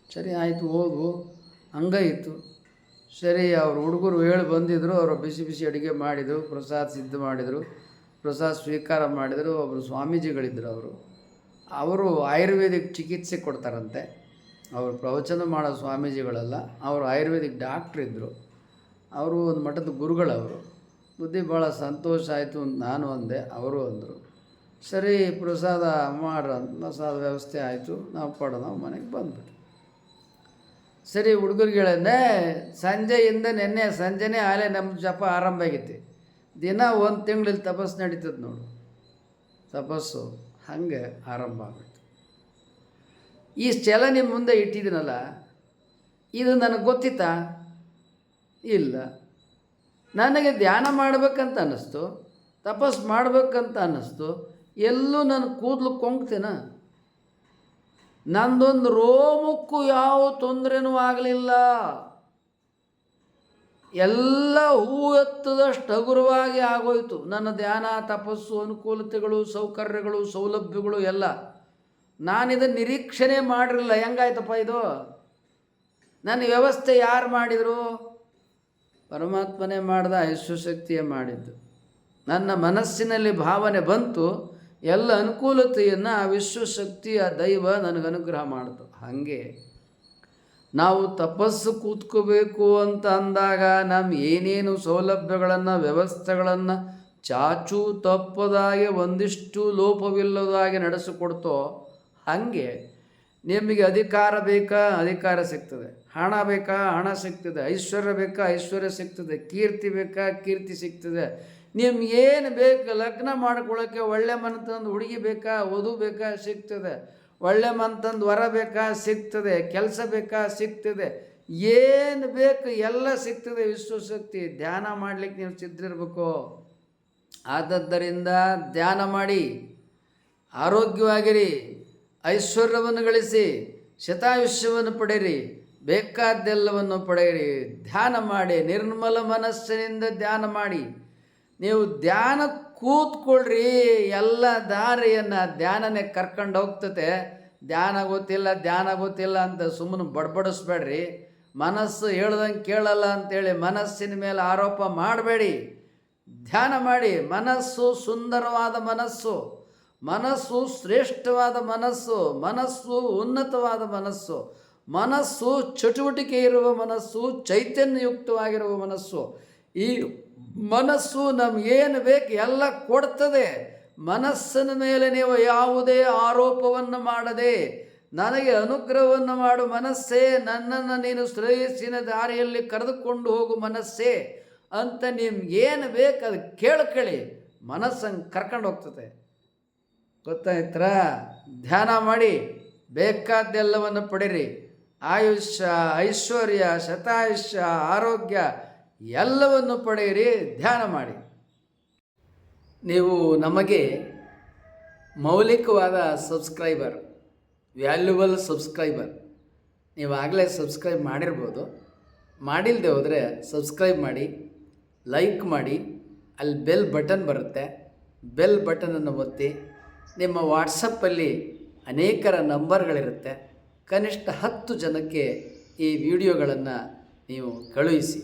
Speaker 2: ಸರಿ ಆಯಿತು, ಹೋದ್ವು. ಹಂಗೆ ಇತ್ತು. ಸರಿ, ಅವ್ರು ಹುಡುಗರು ಹೇಳಿ ಬಂದಿದ್ದರು. ಅವರು ಬಿಸಿ ಬಿಸಿ ಅಡುಗೆ ಮಾಡಿದರು, ಪ್ರಸಾದ ಸಿದ್ಧ ಮಾಡಿದರು, ಪ್ರಸಾದ ಸ್ವೀಕಾರ ಮಾಡಿದರು. ಒಬ್ಬರು ಸ್ವಾಮೀಜಿಗಳಿದ್ದರು. ಅವರು ಆಯುರ್ವೇದಿಕ್ ಚಿಕಿತ್ಸೆ ಕೊಡ್ತಾರಂತೆ. ಅವರು ಪ್ರವಚನ ಮಾಡೋ ಸ್ವಾಮೀಜಿಗಳಲ್ಲ, ಅವರು ಆಯುರ್ವೇದಿಕ್ ಡಾಕ್ಟ್ರಿದ್ದರು. ಅವರು ಒಂದು ಮಠದ ಗುರುಗಳವರು. ಬುದ್ಧಿ ಭಾಳ ಸಂತೋಷ ಆಯಿತು ಅಂತ ನಾನು ಅಂದೆ, ಅವರು ಅಂದರು. ಸರಿ, ಪ್ರಸಾದ ಮಾಡ್ರ, ಪ್ರಸಾದ ವ್ಯವಸ್ಥೆ ಆಯಿತು. ನಾವು ನಾವು ಮನೆಗೆ ಬಂದ್ಬಿಟ್ಟು. ಸರಿ, ಹುಡುಗರಿಗೆ ಹೇಳಿದೆ, ಸಂಜೆಯಿಂದ ನೆನ್ನೆ ಸಂಜೆನೇ ಆಲೆ ನಮ್ಮ ಜಪ ಆರಂಭ ಆಗೈತಿ. ದಿನ 1 ತಿಂಗಳಲ್ಲಿ ತಪಸ್ಸು ನಡೀತದೆ ನೋಡು. ತಪಸ್ಸು ಹಾಗೆ ಆರಂಭ ಆಗ್ಬಿಟ್ಟು. ಇಷ್ಟೆಲ್ಲ ನಿಮ್ಮ ಮುಂದೆ ಇಟ್ಟಿದ್ದೀನಲ್ಲ, ಇದು ನನಗೆ ಗೊತ್ತಿತ್ತಾ? ಇಲ್ಲ. ನನಗೆ ಧ್ಯಾನ ಮಾಡಬೇಕಂತ ಅನ್ನಿಸ್ತು, ತಪಸ್ಸು ಮಾಡಬೇಕಂತ ಅನ್ನಿಸ್ತು. ಎಲ್ಲೂ ನನ್ನ ಕೂದಲು ಕೊಂಗ್ತೇನ? ನಂದೊಂದು ರೋಮಕ್ಕೂ ಯಾವ ತೊಂದರೆನೂ ಆಗಲಿಲ್ಲ. ಎಲ್ಲ ಹೂ ಎತ್ತದಷ್ಟು ಹಗುರವಾಗಿ ಆಗೋಯ್ತು. ನನ್ನ ಧ್ಯಾನ, ತಪಸ್ಸು, ಅನುಕೂಲತೆಗಳು, ಸೌಕರ್ಯಗಳು, ಸೌಲಭ್ಯಗಳು ಎಲ್ಲ. ನಾನಿದನ್ನು ನಿರೀಕ್ಷಣೆ ಮಾಡಿರಲಿಲ್ಲ. ಹೆಂಗಾಯ್ತಪ್ಪ ಇದು? ನನ್ನ ವ್ಯವಸ್ಥೆ ಯಾರು ಮಾಡಿದರು? ಪರಮಾತ್ಮನೇ ಮಾಡ್ದ, ವಿಶ್ವಶಕ್ತಿಯೇ ಮಾಡಿದ್ದು. ನನ್ನ ಮನಸ್ಸಿನಲ್ಲಿ ಭಾವನೆ ಬಂತು, ಎಲ್ಲ ಅನುಕೂಲತೆಯನ್ನು ಆ ವಿಶ್ವಶಕ್ತಿಯ ದೈವ ನನಗೆ ಅನುಗ್ರಹ ಮಾಡಿತು. ಹಾಗೆ ನಾವು ತಪಸ್ಸು ಕೂತ್ಕೋಬೇಕು ಅಂತ ಅಂದಾಗ ನಮ್ಮ ಏನೇನು ಸೌಲಭ್ಯಗಳನ್ನು, ವ್ಯವಸ್ಥೆಗಳನ್ನು ಚಾಚು ತಪ್ಪದಾಗೆ ಒಂದಿಷ್ಟು ಲೋಪವಿಲ್ಲದಾಗೆ ನಡೆಸಿಕೊಡ್ತೋ, ಹಾಗೆ ನಿಮಗೆ ಅಧಿಕಾರ ಬೇಕಾ ಅಧಿಕಾರ ಸಿಗ್ತದೆ, ಹಣ ಬೇಕಾ ಹಣ ಸಿಗ್ತದೆ, ಐಶ್ವರ್ಯ ಬೇಕಾ ಐಶ್ವರ್ಯ ಸಿಗ್ತದೆ, ಕೀರ್ತಿ ಬೇಕಾ ಕೀರ್ತಿ ಸಿಗ್ತದೆ. ನಿಮ್ಗೇನು ಬೇಕು, ಲಗ್ನ ಮಾಡ್ಕೊಳ್ಳೋಕ್ಕೆ ಒಳ್ಳೆ ಮನತಂದು ಹುಡುಗಿ ಬೇಕಾ ವಧು ಬೇಕಾ ಸಿಗ್ತದೆ, ಒಳ್ಳೆ ಮನತಂದು ವರ ಬೇಕಾ ಸಿಗ್ತದೆ, ಕೆಲಸ ಬೇಕಾ ಸಿಗ್ತದೆ, ಏನು ಬೇಕು ಎಲ್ಲ ಸಿಗ್ತದೆ. ವಿಶ್ವಶಕ್ತಿ ಧ್ಯಾನ ಮಾಡಲಿಕ್ಕೆ ನೀವು ಸಿದ್ಧರಿರ್ಬೇಕು. ಆದದ್ದರಿಂದ ಧ್ಯಾನ ಮಾಡಿ, ಆರೋಗ್ಯವಾಗಿರಿ, ಐಶ್ವರ್ಯವನ್ನು ಗಳಿಸಿ, ಶತಾಯುಷ್ಯವನ್ನು ಪಡೆಯಿರಿ, ಬೇಕಾದ್ದೆಲ್ಲವನ್ನು ಪಡೆಯಿರಿ. ಧ್ಯಾನ ಮಾಡಿ, ನಿರ್ಮಲ ಮನಸ್ಸಿನಿಂದ ಧ್ಯಾನ ಮಾಡಿ. ನೀವು ಧ್ಯಾನ ಕೂತ್ಕೊಳ್ರಿ, ಎಲ್ಲ ದಾರಿಯನ್ನು ಧ್ಯಾನನೇ ಕರ್ಕೊಂಡು ಹೋಗ್ತತೆ. ಧ್ಯಾನ ಗೊತ್ತಿಲ್ಲ ಅಂತ ಸುಮ್ಮನೆ ಬಡ್ಬಡಿಸ್ಬೇಡ್ರಿ. ಮನಸ್ಸು ಹೇಳ್ದಂಗೆ ಕೇಳಲ್ಲ ಅಂಥೇಳಿ ಮನಸ್ಸಿನ ಮೇಲೆ ಆರೋಪ ಮಾಡಬೇಡಿ. ಧ್ಯಾನ ಮಾಡಿ. ಮನಸ್ಸು ಸುಂದರವಾದ ಮನಸ್ಸು, ಮನಸ್ಸು ಶ್ರೇಷ್ಠವಾದ ಮನಸ್ಸು, ಮನಸ್ಸು ಉನ್ನತವಾದ ಮನಸ್ಸು, ಮನಸ್ಸು ಚಟುವಟಿಕೆ ಇರುವ ಮನಸ್ಸು, ಚೈತನ್ಯಯುಕ್ತವಾಗಿರುವ ಮನಸ್ಸು. ಈ ಮನಸ್ಸು ನಮಗೇನು ಬೇಕು ಎಲ್ಲ ಕೊಡ್ತದೆ. ಮನಸ್ಸಿನ ಮೇಲೆ ನೀವು ಯಾವುದೇ ಆರೋಪವನ್ನು ಮಾಡದೆ, ನನಗೆ ಅನುಗ್ರಹವನ್ನು ಮಾಡು ಮನಸ್ಸೇ, ನನ್ನನ್ನು ನೀನು ಶ್ರೇಯಸ್ಸಿನ ದಾರಿಯಲ್ಲಿ ಕರೆದುಕೊಂಡು ಹೋಗು ಮನಸ್ಸೇ ಅಂತ ನಿಮ್ಗೇನು ಬೇಕು ಅದು ಕೇಳ್ಕೊಳ್ಳಿ, ಮನಸ್ಸನ್ನು ಕರ್ಕೊಂಡು ಹೋಗ್ತದೆ. ಗೊತ್ತಾಯ್ತರ? ಧ್ಯಾನ ಮಾಡಿ, ಬೇಕಾದ್ದೆಲ್ಲವನ್ನು ಪಡೀರಿ. ಆಯುಷ್ಯ, ಐಶ್ವರ್ಯ, ಶತಾಯುಷ್ಯ, ಆರೋಗ್ಯ ಎಲ್ಲವನ್ನು ಪಡೆಯಿರಿ. ಧ್ಯಾನ ಮಾಡಿ. ನೀವು ನಮಗೆ ಮೌಲಿಕವಾದ ಸಬ್ಸ್ಕ್ರೈಬರ್, ವ್ಯಾಲ್ಯೂಬಲ್ ಸಬ್ಸ್ಕ್ರೈಬರ್. ನೀವು ಆಗಲೇ ಸಬ್ಸ್ಕ್ರೈಬ್ ಮಾಡಿರ್ಬೋದು. ಮಾಡಿಲ್ಲದೆ ಹೋದರೆ ಸಬ್ಸ್ಕ್ರೈಬ್ ಮಾಡಿ, ಲೈಕ್ ಮಾಡಿ. ಅಲ್ಲಿ ಬೆಲ್ ಬಟನ್ ಬರುತ್ತೆ, ಬೆಲ್ ಬಟನನ್ನು ಒತ್ತಿ. ನಿಮ್ಮ ವಾಟ್ಸಪ್ಪಲ್ಲಿ ಅನೇಕರ ನಂಬರ್ಗಳಿರುತ್ತೆ. ಕನಿಷ್ಠ 10 ಜನಕ್ಕೆ ಈ ವಿಡಿಯೋಗಳನ್ನು ನೀವು ಕಳುಹಿಸಿ.